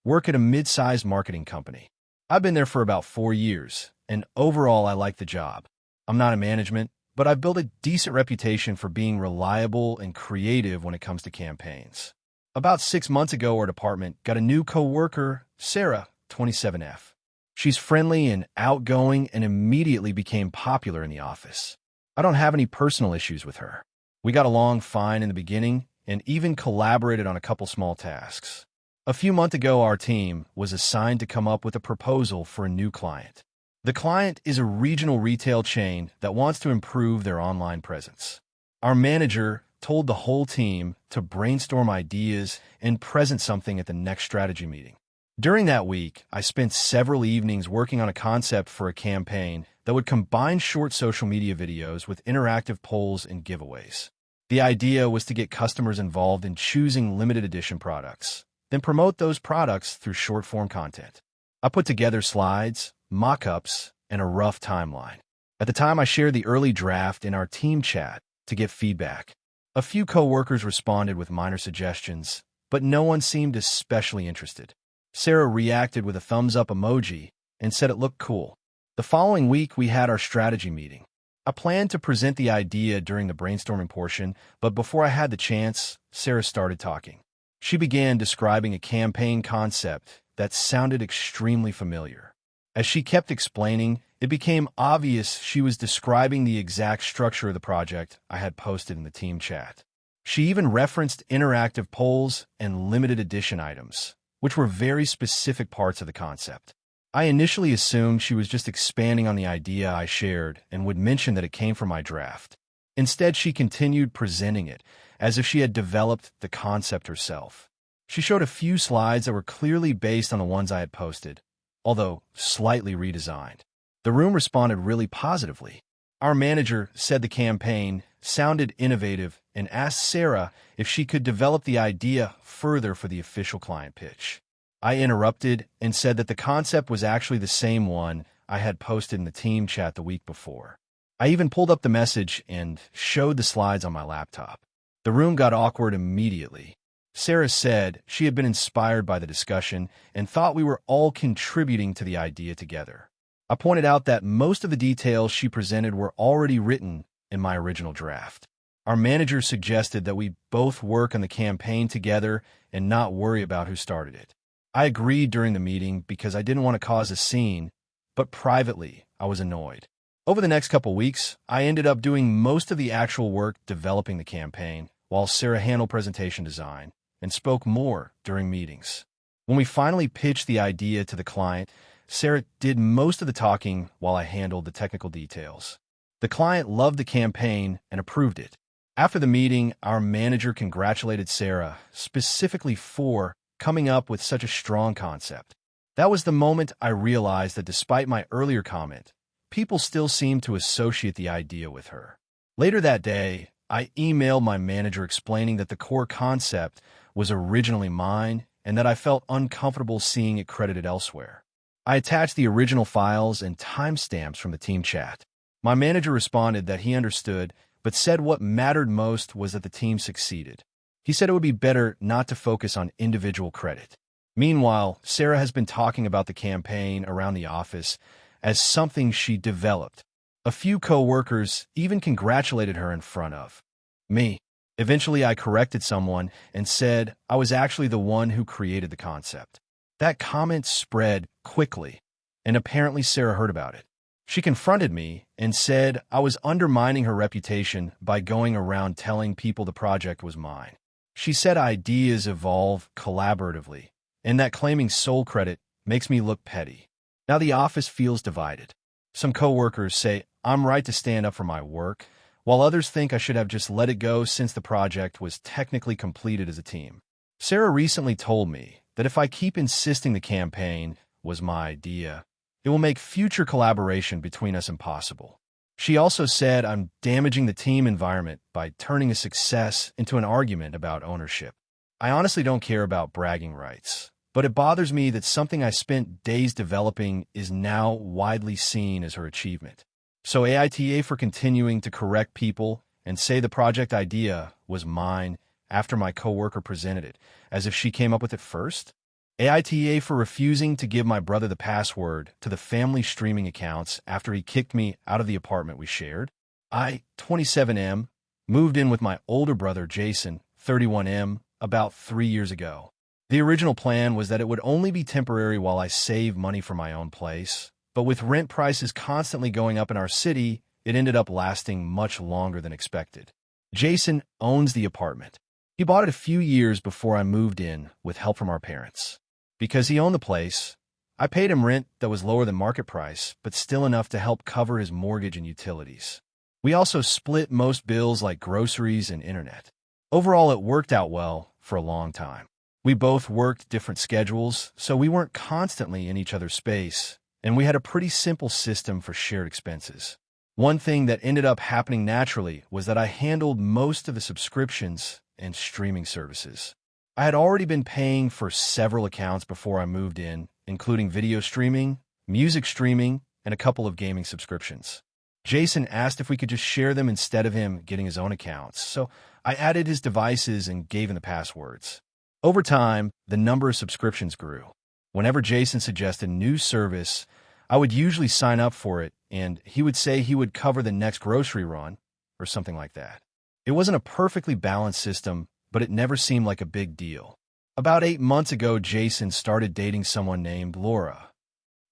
[SPEAKER 1] work at a mid-sized marketing company. I've been there for about 4 years, and overall I like the job. I'm not in management, but I've built a decent reputation for being reliable and creative when it comes to campaigns. About 6 months ago, our department got a new coworker, Sarah, 27F. She's friendly and outgoing and immediately became popular in the office. I don't have any personal issues with her. We got along fine in the beginning and even collaborated on a couple small tasks. A few months ago, our team was assigned to come up with a proposal for a new client. The client is a regional retail chain that wants to improve their online presence. Our manager told the whole team to brainstorm ideas and present something at the next strategy meeting. During that week, I spent several evenings working on a concept for a campaign that would combine short social media videos with interactive polls and giveaways. The idea was to get customers involved in choosing limited edition products, then promote those products through short-form content. I put together slides, mock-ups, and a rough timeline. At the time, I shared the early draft in our team chat to get feedback. A few coworkers responded with minor suggestions, but no one seemed especially interested. Sarah reacted with a thumbs-up emoji and said it looked cool. The following week, we had our strategy meeting. I planned to present the idea during the brainstorming portion, but before I had the chance, Sarah started talking. She began describing a campaign concept that sounded extremely familiar. As she kept explaining, it became obvious she was describing the exact structure of the project I had posted in the team chat. She even referenced interactive polls and limited edition items, which were very specific parts of the concept. I initially assumed she was just expanding on the idea I shared and would mention that it came from my draft. Instead, she continued presenting it as if she had developed the concept herself. She showed a few slides that were clearly based on the ones I had posted, although slightly redesigned. The room responded really positively. Our manager said the campaign sounded innovative and asked Sarah if she could develop the idea further for the official client pitch. I interrupted and said that the concept was actually the same one I had posted in the team chat the week before. I even pulled up the message and showed the slides on my laptop. The room got awkward immediately. Sarah said she had been inspired by the discussion and thought we were all contributing to the idea together. I pointed out that most of the details she presented were already written in my original draft. Our manager suggested that we both work on the campaign together and not worry about who started it. I agreed during the meeting because I didn't want to cause a scene, but privately, I was annoyed. Over the next couple weeks, I ended up doing most of the actual work developing the campaign, while Sarah handled presentation design and spoke more during meetings. When we finally pitched the idea to the client, Sarah did most of the talking while I handled the technical details. The client loved the campaign and approved it. After the meeting, our manager congratulated Sarah specifically for coming up with such a strong concept. That was the moment I realized that despite my earlier comment, people still seemed to associate the idea with her. Later that day, I emailed my manager explaining that the core concept was originally mine and that I felt uncomfortable seeing it credited elsewhere. I attached the original files and timestamps from the team chat. My manager responded that he understood, but said what mattered most was that the team succeeded. He said it would be better not to focus on individual credit. Meanwhile, Sarah has been talking about the campaign around the office as something she developed. A few co-workers even congratulated her in front of me. Eventually, I corrected someone and said I was actually the one who created the concept. That comment spread quickly, and apparently Sarah heard about it. She confronted me and said I was undermining her reputation by going around telling people the project was mine. She said ideas evolve collaboratively, and that claiming sole credit makes me look petty. Now the office feels divided. Some coworkers say I'm right to stand up for my work, while others think I should have just let it go since the project was technically completed as a team. Sarah recently told me that if I keep insisting the campaign was my idea, it will make future collaboration between us impossible. She also said I'm damaging the team environment by turning a success into an argument about ownership. I honestly don't care about bragging rights, but it bothers me that something I spent days developing is now widely seen as her achievement. So AITA for continuing to correct people and say the project idea was mine after my coworker presented it, as if she came up with it first? AITA for refusing to give my brother the password to the family streaming accounts after he kicked me out of the apartment we shared. I, 27M, moved in with my older brother Jason, 31M, about 3 years ago. The original plan was that it would only be temporary while I save money for my own place, but with rent prices constantly going up in our city, it ended up lasting much longer than expected. Jason owns the apartment. He bought it a few years before I moved in with help from our parents. Because he owned the place, I paid him rent that was lower than market price, but still enough to help cover his mortgage and utilities. We also split most bills like groceries and internet. Overall, it worked out well for a long time. We both worked different schedules, so we weren't constantly in each other's space, and we had a pretty simple system for shared expenses. One thing that ended up happening naturally was that I handled most of the subscriptions and streaming services. I had already been paying for several accounts before I moved in, including video streaming, music streaming, and a couple of gaming subscriptions. Jason asked if we could just share them instead of him getting his own accounts, so I added his devices and gave him the passwords. Over time, the number of subscriptions grew. Whenever Jason suggested a new service, I would usually sign up for it, and he would say he would cover the next grocery run, or something like that. It wasn't a perfectly balanced system, but it never seemed like a big deal. About 8 months ago, Jason started dating someone named Laura.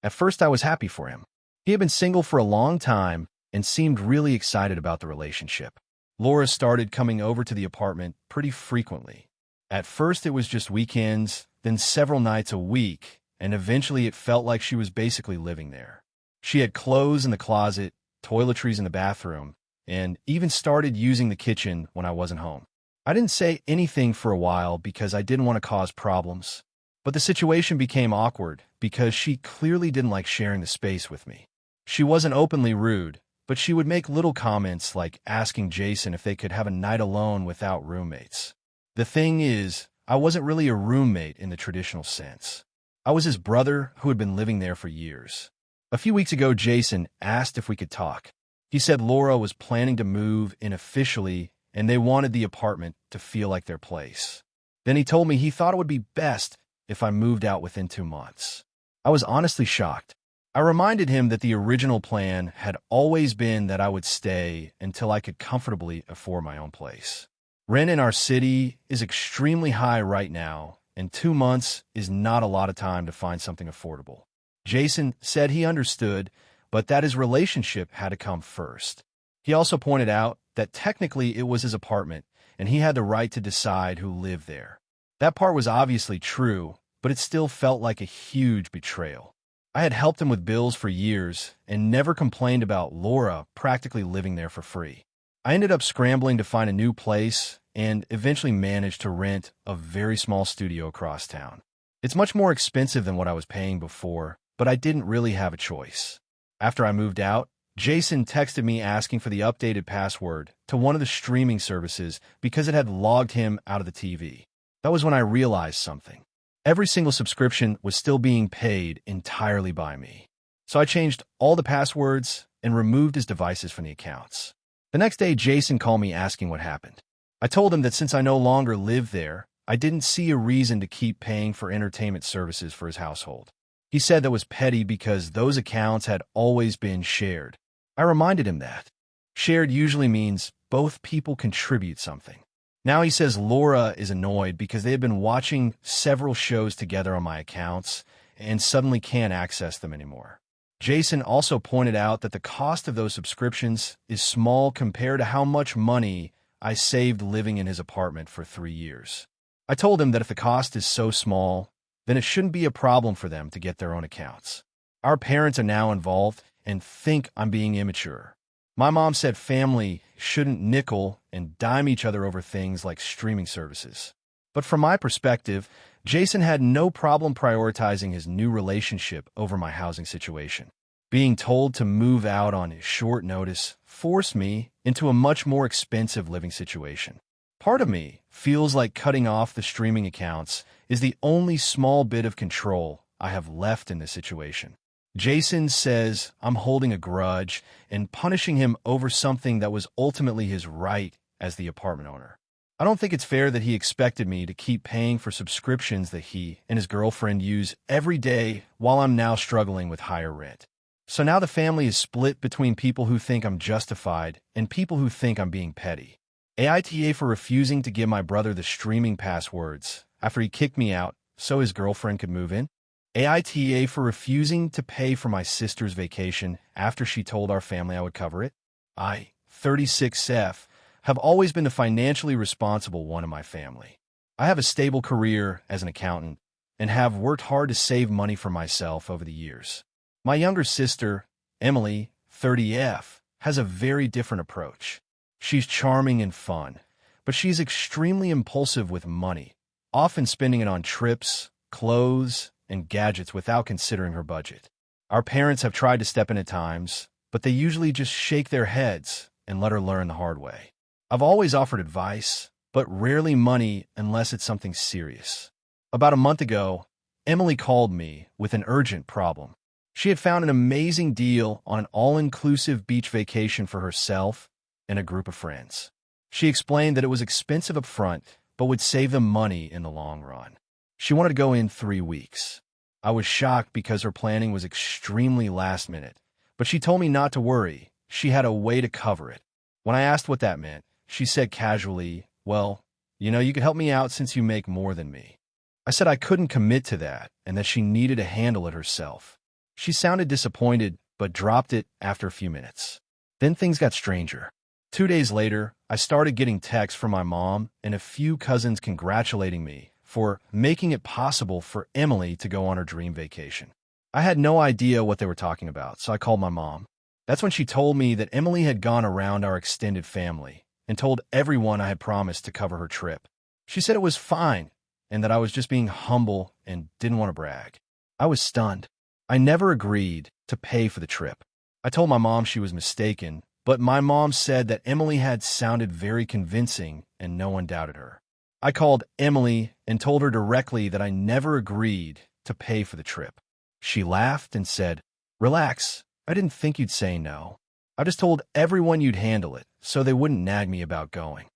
[SPEAKER 1] At first, I was happy for him. He had been single for a long time and seemed really excited about the relationship. Laura started coming over to the apartment pretty frequently. At first, it was just weekends, then several nights a week, and eventually it felt like she was basically living there. She had clothes in the closet, toiletries in the bathroom, and even started using the kitchen when I wasn't home. I didn't say anything for a while because I didn't want to cause problems, but the situation became awkward because she clearly didn't like sharing the space with me. She wasn't openly rude, but she would make little comments like asking Jason if they could have a night alone without roommates. The thing is, I wasn't really a roommate in the traditional sense. I was his brother who had been living there for years. A few weeks ago, Jason asked if we could talk. He said Laura was planning to move in officially and they wanted the apartment to feel like their place. Then he told me he thought it would be best if I moved out within 2 months. I was honestly shocked. I reminded him that the original plan had always been that I would stay until I could comfortably afford my own place. Rent in our city is extremely high right now, and 2 months is not a lot of time to find something affordable. Jason said he understood, but that his relationship had to come first. He also pointed out that technically it was his apartment, and he had the right to decide who lived there. That part was obviously true, but it still felt like a huge betrayal. I had helped him with bills for years and never complained about Laura practically living there for free. I ended up scrambling to find a new place and eventually managed to rent a very small studio across town. It's much more expensive than what I was paying before, but I didn't really have a choice. After I moved out, Jason texted me asking for the updated password to one of the streaming services because it had logged him out of the TV. That was when I realized something. Every single subscription was still being paid entirely by me. So I changed all the passwords and removed his devices from the accounts. The next day, Jason called me asking what happened. I told him that since I no longer lived there, I didn't see a reason to keep paying for entertainment services for his household. He said that was petty because those accounts had always been shared. I reminded him that. Shared usually means both people contribute something. Now he says Laura is annoyed because they have been watching several shows together on my accounts and suddenly can't access them anymore. Jason also pointed out that the cost of those subscriptions is small compared to how much money I saved living in his apartment for 3 years. I told him that if the cost is so small, then it shouldn't be a problem for them to get their own accounts. Our parents are now involved and think I'm being immature. My mom said family shouldn't nickel and dime each other over things like streaming services. But from my perspective, Jason had no problem prioritizing his new relationship over my housing situation. Being told to move out on short notice forced me into a much more expensive living situation. Part of me feels like cutting off the streaming accounts is the only small bit of control I have left in this situation. Jason says I'm holding a grudge and punishing him over something that was ultimately his right as the apartment owner. I don't think it's fair that he expected me to keep paying for subscriptions that he and his girlfriend use every day while I'm now struggling with higher rent. So now the family is split between people who think I'm justified and people who think I'm being petty. AITA for refusing to give my brother the streaming passwords after he kicked me out so his girlfriend could move in. AITA for refusing to pay for my sister's vacation after she told our family I would cover it. I, 36F, have always been the financially responsible one in my family. I have a stable career as an accountant and have worked hard to save money for myself over the years. My younger sister, Emily, 30F, has a very different approach. She's charming and fun, but she's extremely impulsive with money, often spending it on trips, clothes, and gadgets without considering her budget. Our parents have tried to step in at times, but they usually just shake their heads and let her learn the hard way. I've always offered advice, but rarely money unless it's something serious. About a month ago, Emily called me with an urgent problem. She had found an amazing deal on an all-inclusive beach vacation for herself and a group of friends. She explained that it was expensive up front, but would save them money in the long run. She wanted to go in 3 weeks. I was shocked because her planning was extremely last minute, but she told me not to worry. She had a way to cover it. When I asked what that meant, she said casually, well, you could help me out since you make more than me. I said I couldn't commit to that and that she needed to handle it herself. She sounded disappointed, but dropped it after a few minutes. Then things got stranger. 2 days later, I started getting texts from my mom and a few cousins congratulating me for making it possible for Emily to go on her dream vacation. I had no idea what they were talking about, so I called my mom. That's when she told me that Emily had gone around our extended family and told everyone I had promised to cover her trip. She said it was fine and that I was just being humble and didn't want to brag. I was stunned. I never agreed to pay for the trip. I told my mom she was mistaken, but my mom said that Emily had sounded very convincing and no one doubted her. I called Emily and told her directly that I never agreed to pay for the trip. She laughed and said, "Relax, I didn't think you'd say no. I just told everyone you'd handle it, so they wouldn't nag me about going."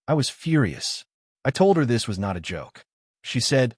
[SPEAKER 1] I was furious. I told her this was not a joke. She said,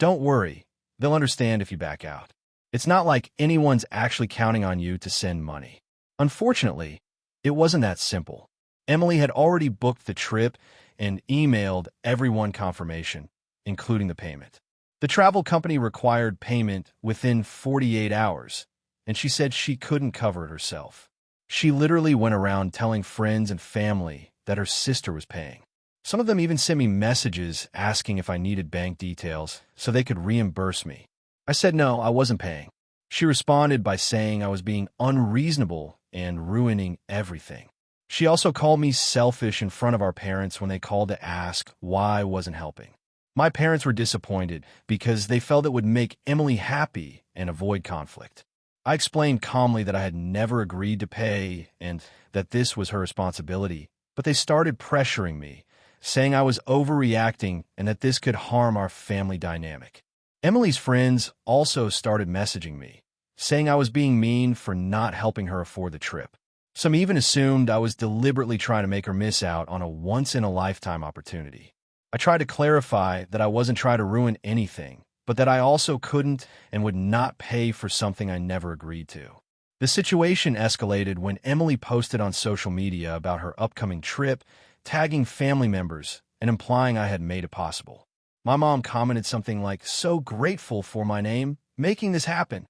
[SPEAKER 1] "Don't worry, they'll understand if you back out. It's not like anyone's actually counting on you to send money." Unfortunately, it wasn't that simple. Emily had already booked the trip and emailed everyone confirmation, including the payment. The travel company required payment within 48 hours, and she said she couldn't cover it herself. She literally went around telling friends and family that her sister was paying. Some of them even sent me messages asking if I needed bank details so they could reimburse me. I said no, I wasn't paying. She responded by saying I was being unreasonable and ruining everything. She also called me selfish in front of our parents when they called to ask why I wasn't helping. My parents were disappointed because they felt it would make Emily happy and avoid conflict. I explained calmly that I had never agreed to pay and that this was her responsibility, but they started pressuring me, saying I was overreacting and that this could harm our family dynamic. Emily's friends also started messaging me, saying I was being mean for not helping her afford the trip. Some even assumed I was deliberately trying to make her miss out on a once-in-a-lifetime opportunity. I tried to clarify that I wasn't trying to ruin anything, but that I also couldn't and would not pay for something I never agreed to. The situation escalated when Emily posted on social media about her upcoming trip, tagging family members and implying I had made it possible. My mom commented something like, "So grateful for my name, making this happen."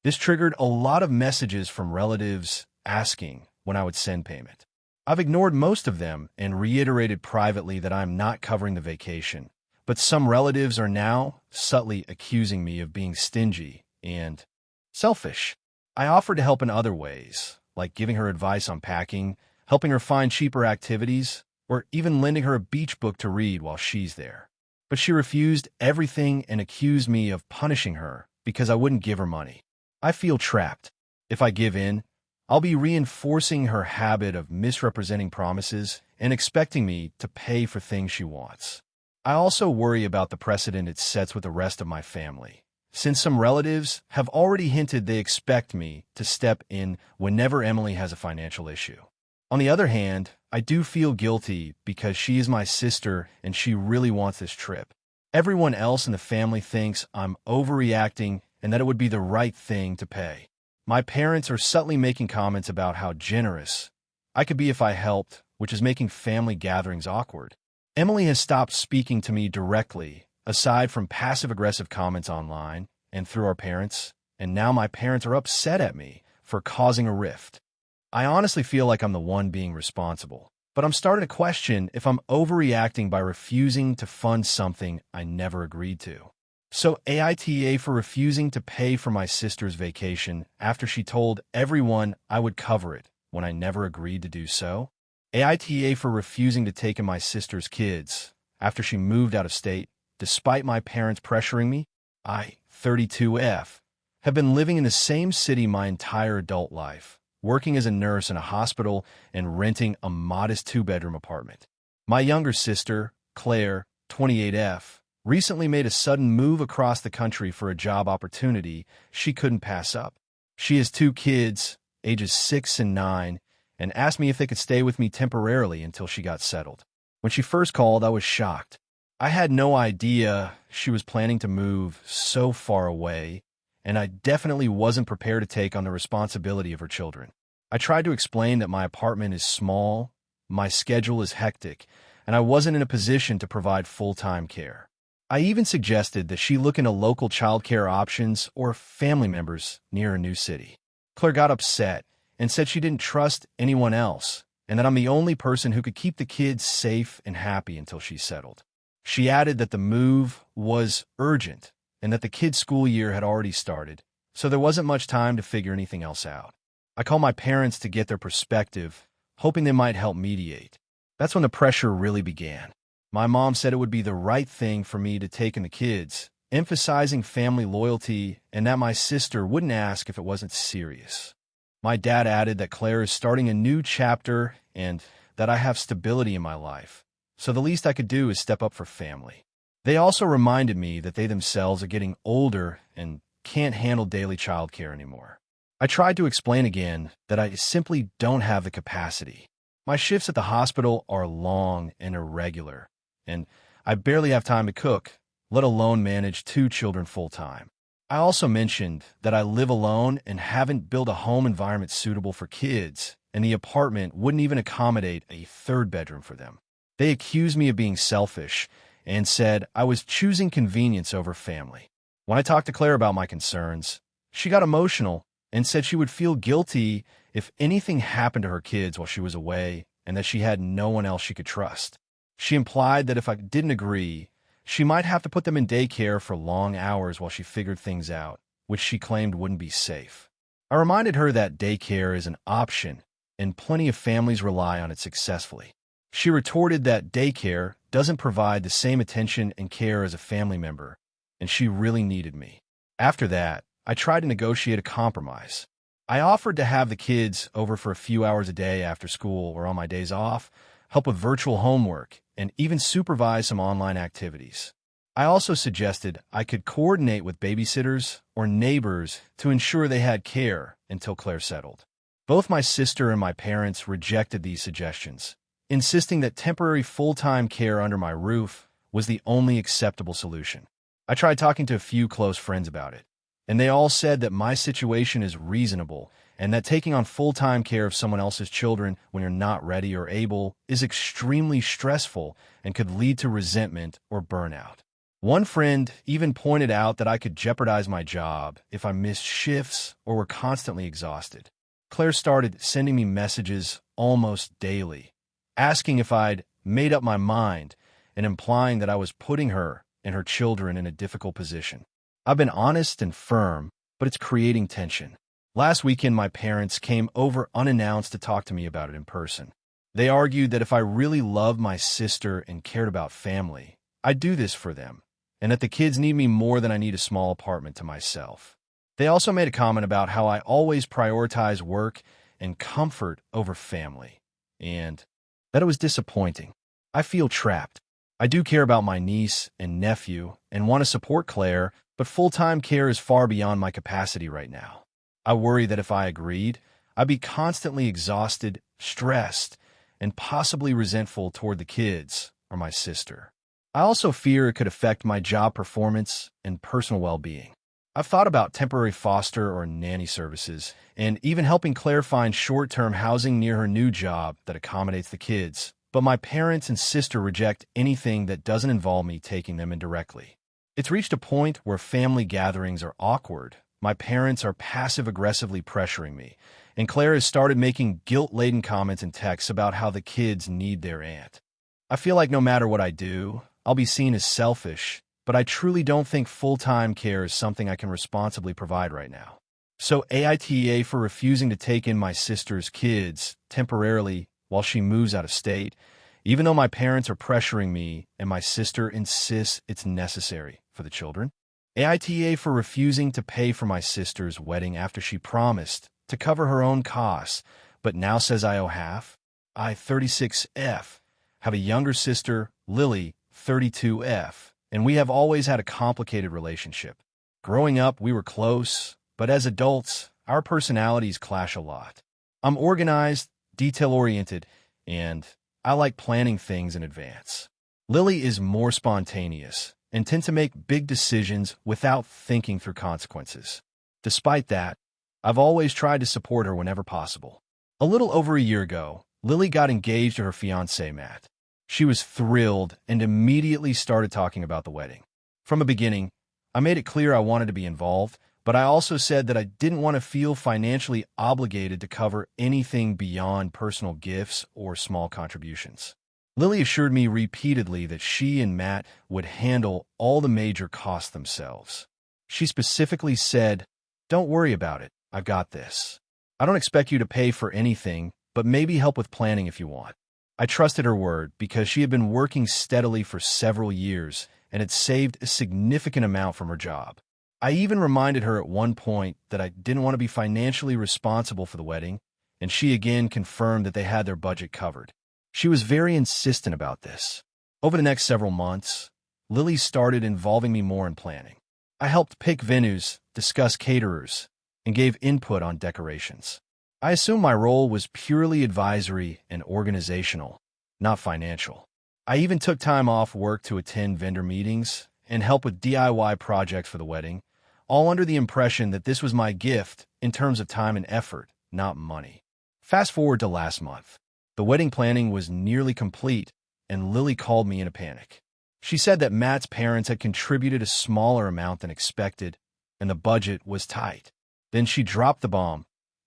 [SPEAKER 1] This triggered a lot of messages from relatives asking when I would send payment. I've ignored most of them and reiterated privately that I'm not covering the vacation, but some relatives are now subtly accusing me of being stingy and selfish. I offered to help in other ways, like giving her advice on packing, helping her find cheaper activities, or even lending her a beach book to read while she's there. But she refused everything and accused me of punishing her because I wouldn't give her money. I feel trapped. If I give in, I'll be reinforcing her habit of misrepresenting promises and expecting me to pay for things she wants. I also worry about the precedent it sets with the rest of my family, since some relatives have already hinted they expect me to step in whenever Emily has a financial issue. On the other hand, I do feel guilty because she is my sister and she really wants this trip. Everyone else in the family thinks I'm overreacting and that it would be the right thing to pay. My parents are subtly making comments about how generous I could be if I helped, which is making family gatherings awkward. Emily has stopped speaking to me directly, aside from passive-aggressive comments online and through our parents, and now my parents are upset at me for causing a rift. I honestly feel like I'm the one being responsible, but I'm starting to question if I'm overreacting by refusing to fund something I never agreed to. So AITA for refusing to pay for my sister's vacation after she told everyone I would cover it when I never agreed to do so. AITA for refusing to take in my sister's kids after she moved out of state, despite my parents pressuring me. I, 32F, have been living in the same city my entire adult life, working as a nurse in a hospital and renting a modest 2-bedroom apartment. My younger sister, Claire, 28F, recently made a sudden move across the country for a job opportunity she couldn't pass up. She has 2 kids, ages 6 and 9, and asked me if they could stay with me temporarily until she got settled. When she first called, I was shocked. I had no idea she was planning to move so far away, and I definitely wasn't prepared to take on the responsibility of her children. I tried to explain that my apartment is small, my schedule is hectic, and I wasn't in a position to provide full-time care. I even suggested that she look into local childcare options or family members near a new city. Claire got upset and said she didn't trust anyone else and that I'm the only person who could keep the kids safe and happy until she settled. She added that the move was urgent and that the kids' school year had already started, so there wasn't much time to figure anything else out. I called my parents to get their perspective, hoping they might help mediate. That's when the pressure really began. My mom said it would be the right thing for me to take in the kids, emphasizing family loyalty and that my sister wouldn't ask if it wasn't serious. My dad added that Claire is starting a new chapter and that I have stability in my life, so the least I could do is step up for family. They also reminded me that they themselves are getting older and can't handle daily childcare anymore. I tried to explain again that I simply don't have the capacity. My shifts at the hospital are long and irregular, and I barely have time to cook, let alone manage 2 children full-time. I also mentioned that I live alone and haven't built a home environment suitable for kids, and the apartment wouldn't even accommodate a third bedroom for them. They accused me of being selfish and said I was choosing convenience over family. When I talked to Claire about my concerns, she got emotional and said she would feel guilty if anything happened to her kids while she was away and that she had no one else she could trust. She implied that if I didn't agree, she might have to put them in daycare for long hours while she figured things out, which she claimed wouldn't be safe. I reminded her that daycare is an option, and plenty of families rely on it successfully. She retorted that daycare doesn't provide the same attention and care as a family member, and she really needed me. After that, I tried to negotiate a compromise. I offered to have the kids over for a few hours a day after school or on my days off, help with virtual homework, and even supervise some online activities. I also suggested I could coordinate with babysitters or neighbors to ensure they had care until Claire settled. Both my sister and my parents rejected these suggestions, insisting that temporary full-time care under my roof was the only acceptable solution. I tried talking to a few close friends about it, and they all said that my situation is reasonable and that taking on full-time care of someone else's children when you're not ready or able is extremely stressful and could lead to resentment or burnout. One friend even pointed out that I could jeopardize my job if I missed shifts or were constantly exhausted. Claire started sending me messages almost daily, asking if I'd made up my mind and implying that I was putting her and her children in a difficult position. I've been honest and firm, but it's creating tension. Last weekend, my parents came over unannounced to talk to me about it in person. They argued that if I really loved my sister and cared about family, I'd do this for them, and that the kids need me more than I need a small apartment to myself. They also made a comment about how I always prioritize work and comfort over family, and that it was disappointing. I feel trapped. I do care about my niece and nephew and want to support Claire, but full-time care is far beyond my capacity right now. I worry that if I agreed, I'd be constantly exhausted, stressed, and possibly resentful toward the kids or my sister. I also fear it could affect my job performance and personal well-being. I've thought about temporary foster or nanny services and even helping Claire find short-term housing near her new job that accommodates the kids, but my parents and sister reject anything that doesn't involve me taking them in directly. It's reached a point where family gatherings are awkward. My parents are passive-aggressively pressuring me, and Claire has started making guilt-laden comments and texts about how the kids need their aunt. I feel like no matter what I do, I'll be seen as selfish, but I truly don't think full-time care is something I can responsibly provide right now. So AITA for refusing to take in my sister's kids temporarily while she moves out of state, even though my parents are pressuring me and my sister insists it's necessary for the children. AITA for refusing to pay for my sister's wedding after she promised to cover her own costs, but now says I owe half. I, 36F, have a younger sister, Lily, 32F, and we have always had a complicated relationship. Growing up, we were close, but as adults, our personalities clash a lot. I'm organized, detail-oriented, and I like planning things in advance. Lily is more spontaneous and tends to make big decisions without thinking through consequences. Despite that, I've always tried to support her whenever possible. A little over a year ago, Lily got engaged to her fiancé, Matt. She was thrilled and immediately started talking about the wedding. From the beginning, I made it clear I wanted to be involved, but I also said that I didn't want to feel financially obligated to cover anything beyond personal gifts or small contributions. Lily assured me repeatedly that she and Matt would handle all the major costs themselves. She specifically said, "Don't worry about it, I've got this. I don't expect you to pay for anything, but maybe help with planning if you want." I trusted her word because she had been working steadily for several years and had saved a significant amount from her job. I even reminded her at one point that I didn't want to be financially responsible for the wedding, and she again confirmed that they had their budget covered. She was very insistent about this. Over the next several months, Lily started involving me more in planning. I helped pick venues, discuss caterers, and gave input on decorations. I assumed my role was purely advisory and organizational, not financial. I even took time off work to attend vendor meetings and help with DIY projects for the wedding, all under the impression that this was my gift in terms of time and effort, not money. Fast forward to last month. The wedding planning was nearly complete, and Lily called me in a panic. She said that Matt's parents had contributed a smaller amount than expected, and the budget was tight. Then she dropped the bomb.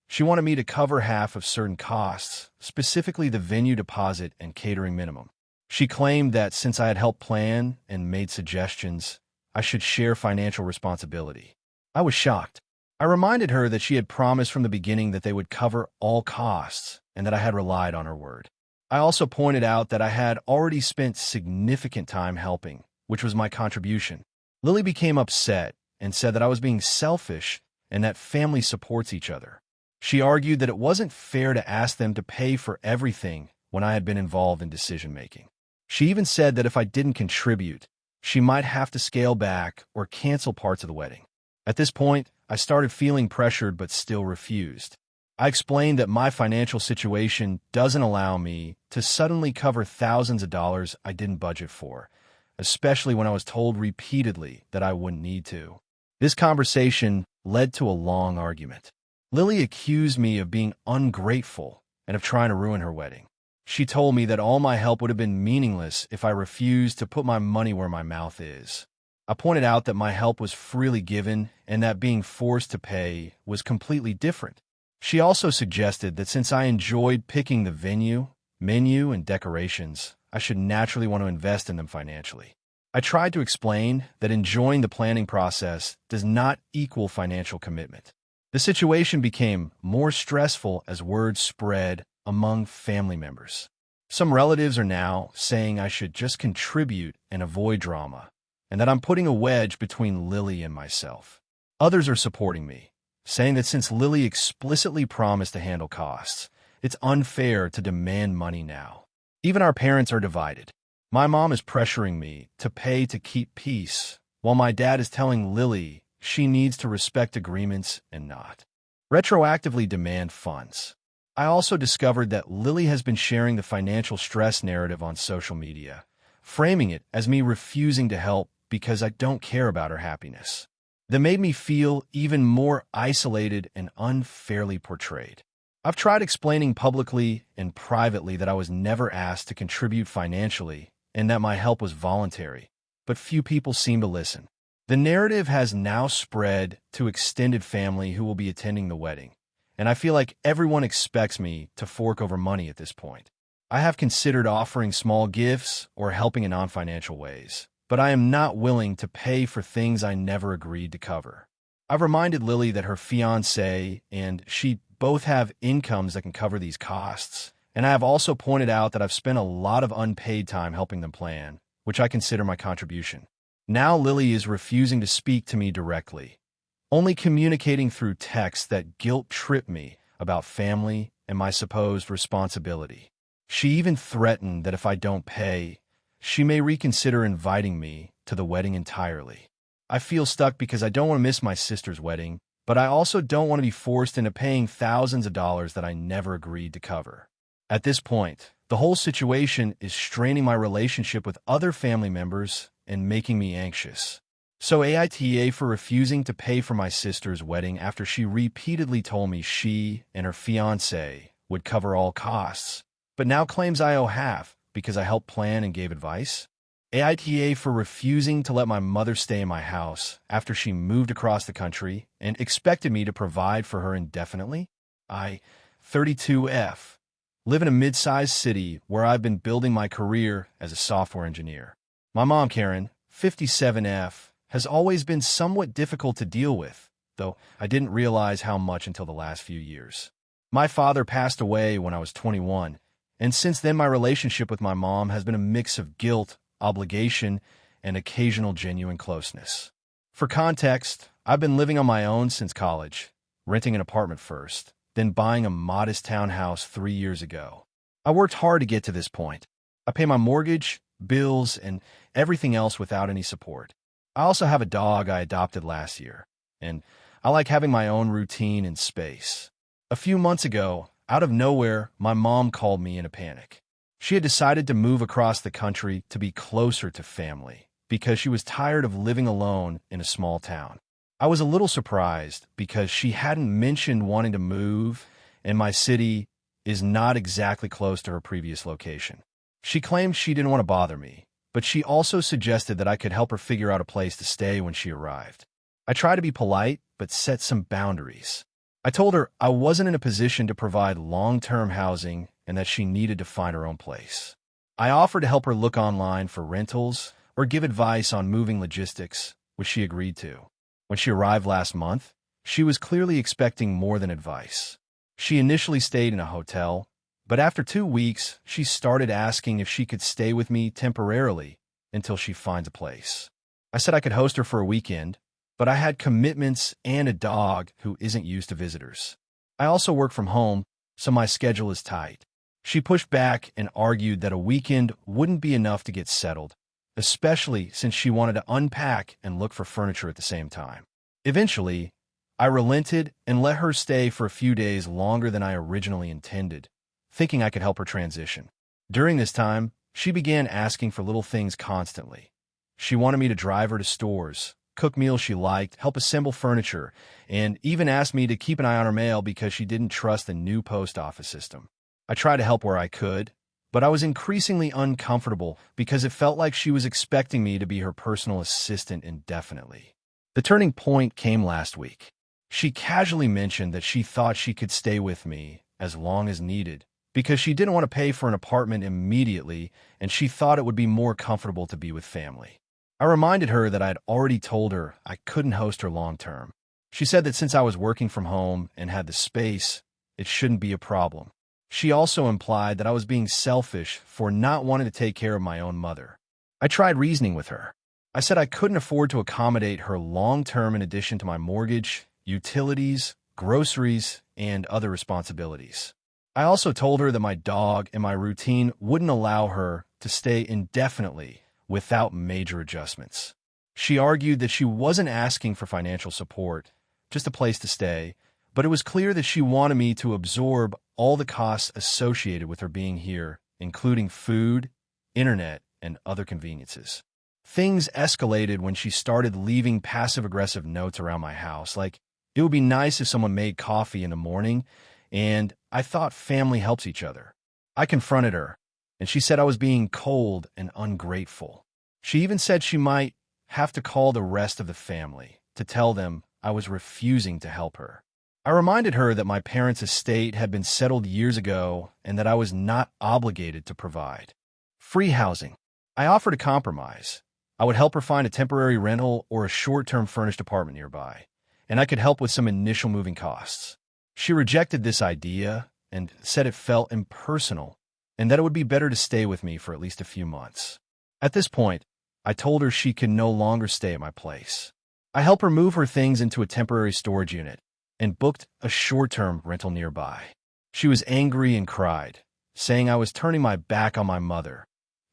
[SPEAKER 1] She wanted me to cover half of certain costs, specifically the venue deposit and catering minimum. She claimed that since I had helped plan and made suggestions, I should share financial responsibility. I was shocked. I reminded her that she had promised from the beginning that they would cover all costs and that I had relied on her word. I also pointed out that I had already spent significant time helping, which was my contribution. Lily became upset and said that I was being selfish and that family supports each other. She argued that it wasn't fair to ask them to pay for everything when I had been involved in decision-making. She even said that if I didn't contribute, she might have to scale back or cancel parts of the wedding. At this point, I started feeling pressured but still refused. I explained that my financial situation doesn't allow me to suddenly cover thousands of dollars I didn't budget for, especially when I was told repeatedly that I wouldn't need to. This conversation led to a long argument. Lily accused me of being ungrateful and of trying to ruin her wedding. She told me that all my help would have been meaningless if I refused to put my money where my mouth is. I pointed out that my help was freely given and that being forced to pay was completely different. She also suggested that since I enjoyed picking the venue, menu, and decorations, I should naturally want to invest in them financially. I tried to explain that enjoying the planning process does not equal financial commitment. The situation became more stressful as word spread among family members. Some relatives are now saying I should just contribute and avoid drama, and that I'm putting a wedge between Lily and myself. Others are supporting me, saying that since Lily explicitly promised to handle costs, it's unfair to demand money now. Even our parents are divided. My mom is pressuring me to pay to keep peace, while my dad is telling Lily she needs to respect agreements and not retroactively demand funds. I also discovered that Lily has been sharing the financial stress narrative on social media, framing it as me refusing to help because I don't care about her happiness. That made me feel even more isolated and unfairly portrayed. I've tried explaining publicly and privately that I was never asked to contribute financially and that my help was voluntary, but few people seem to listen. The narrative has now spread to extended family who will be attending the wedding, and I feel like everyone expects me to fork over money at this point. I have considered offering small gifts or helping in non-financial ways, but I am not willing to pay for things I never agreed to cover. I've reminded Lily that her fiancé and she both have incomes that can cover these costs, and I have also pointed out that I've spent a lot of unpaid time helping them plan, which I consider my contribution. Now Lily is refusing to speak to me directly, only communicating through texts that guilt-trip me about family and my supposed responsibility. She even threatened that if I don't pay, she may reconsider inviting me to the wedding entirely. I feel stuck because I don't want to miss my sister's wedding, but I also don't want to be forced into paying thousands of dollars that I never agreed to cover. At this point, the whole situation is straining my relationship with other family members and making me anxious. So AITA for refusing to pay for my sister's wedding after she repeatedly told me she and her fiancé would cover all costs, but now claims I owe half because I helped plan and gave advice. AITA for refusing to let my mother stay in my house after she moved across the country and expected me to provide for her indefinitely. I, 32F, live in a mid-sized city where I've been building my career as a software engineer. My mom, Karen, 57F, has always been somewhat difficult to deal with, though I didn't realize how much until the last few years. My father passed away when I was 21, and since then my relationship with my mom has been a mix of guilt, obligation, and occasional genuine closeness. For context, I've been living on my own since college, renting an apartment first, then buying a modest townhouse 3 years ago. I worked hard to get to this point. I pay my mortgage, bills, and everything else without any support. I also have a dog I adopted last year, and I like having my own routine and space. A few months ago, out of nowhere, my mom called me in a panic. She had decided to move across the country to be closer to family because she was tired of living alone in a small town. I was a little surprised because she hadn't mentioned wanting to move, and my city is not exactly close to her previous location. She claimed she didn't want to bother me, but she also suggested that I could help her figure out a place to stay when she arrived. I tried to be polite, but set some boundaries. I told her I wasn't in a position to provide long-term housing and that she needed to find her own place. I offered to help her look online for rentals or give advice on moving logistics, which she agreed to. When she arrived last month, she was clearly expecting more than advice. She initially stayed in a hotel, but after 2 weeks, she started asking if she could stay with me temporarily until she finds a place. I said I could host her for a weekend, but I had commitments and a dog who isn't used to visitors. I also work from home, so my schedule is tight. She pushed back and argued that a weekend wouldn't be enough to get settled, especially since she wanted to unpack and look for furniture at the same time. Eventually, I relented and let her stay for a few days longer than I originally intended, thinking I could help her transition. During this time, she began asking for little things constantly. She wanted me to drive her to stores, cook meals she liked, help assemble furniture, and even asked me to keep an eye on her mail because she didn't trust the new post office system. I tried to help where I could, but I was increasingly uncomfortable because it felt like she was expecting me to be her personal assistant indefinitely. The turning point came last week. She casually mentioned that she thought she could stay with me as long as needed because she didn't want to pay for an apartment immediately and she thought it would be more comfortable to be with family. I reminded her that I had already told her I couldn't host her long term. She said that since I was working from home and had the space, it shouldn't be a problem. She also implied that I was being selfish for not wanting to take care of my own mother. I tried reasoning with her. I said I couldn't afford to accommodate her long term in addition to my mortgage, utilities, groceries, and other responsibilities. I also told her that my dog and my routine wouldn't allow her to stay indefinitely without major adjustments. She argued that she wasn't asking for financial support, just a place to stay, but it was clear that she wanted me to absorb all the costs associated with her being here, including food, internet, and other conveniences. Things escalated when she started leaving passive-aggressive notes around my house, like, it would be nice if someone made coffee in the morning, and I thought family helps each other. I confronted her, and she said I was being cold and ungrateful. She even said she might have to call the rest of the family to tell them I was refusing to help her. I reminded her that my parents' estate had been settled years ago and that I was not obligated to provide. Free housing. I offered a compromise. I would help her find a temporary rental or a short-term furnished apartment nearby, and I could help with some initial moving costs. She rejected this idea and said it felt impersonal and that it would be better to stay with me for at least a few months. At this point, I told her she could no longer stay at my place. I helped her move her things into a temporary storage unit and booked a short-term rental nearby. She was angry and cried, saying I was turning my back on my mother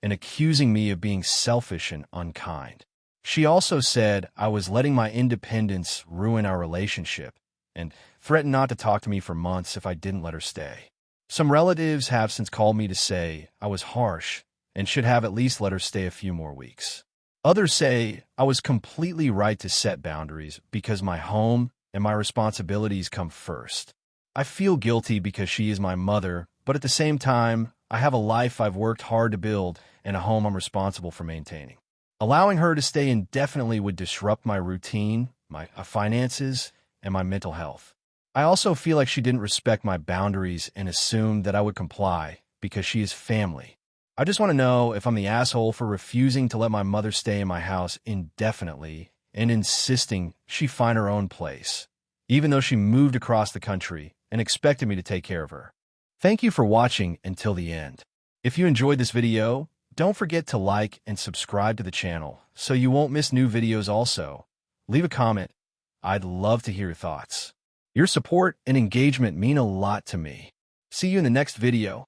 [SPEAKER 1] and accusing me of being selfish and unkind. She also said I was letting my independence ruin our relationship and threatened not to talk to me for months if I didn't let her stay. Some relatives have since called me to say I was harsh and should have at least let her stay a few more weeks. Others say I was completely right to set boundaries because my home and my responsibilities come first. I feel guilty because she is my mother, but at the same time, I have a life I've worked hard to build and a home I'm responsible for maintaining. Allowing her to stay indefinitely would disrupt my routine, my finances, and my mental health. I also feel like she didn't respect my boundaries and assumed that I would comply because she is family. I just want to know if I'm the asshole for refusing to let my mother stay in my house indefinitely and insisting she find her own place, even though she moved across the country and expected me to take care of her. Thank you for watching until the end. If you enjoyed this video, don't forget to like and subscribe to the channel so you won't miss new videos also. Leave a comment. I'd love to hear your thoughts. Your support and engagement mean a lot to me. See you in the next video.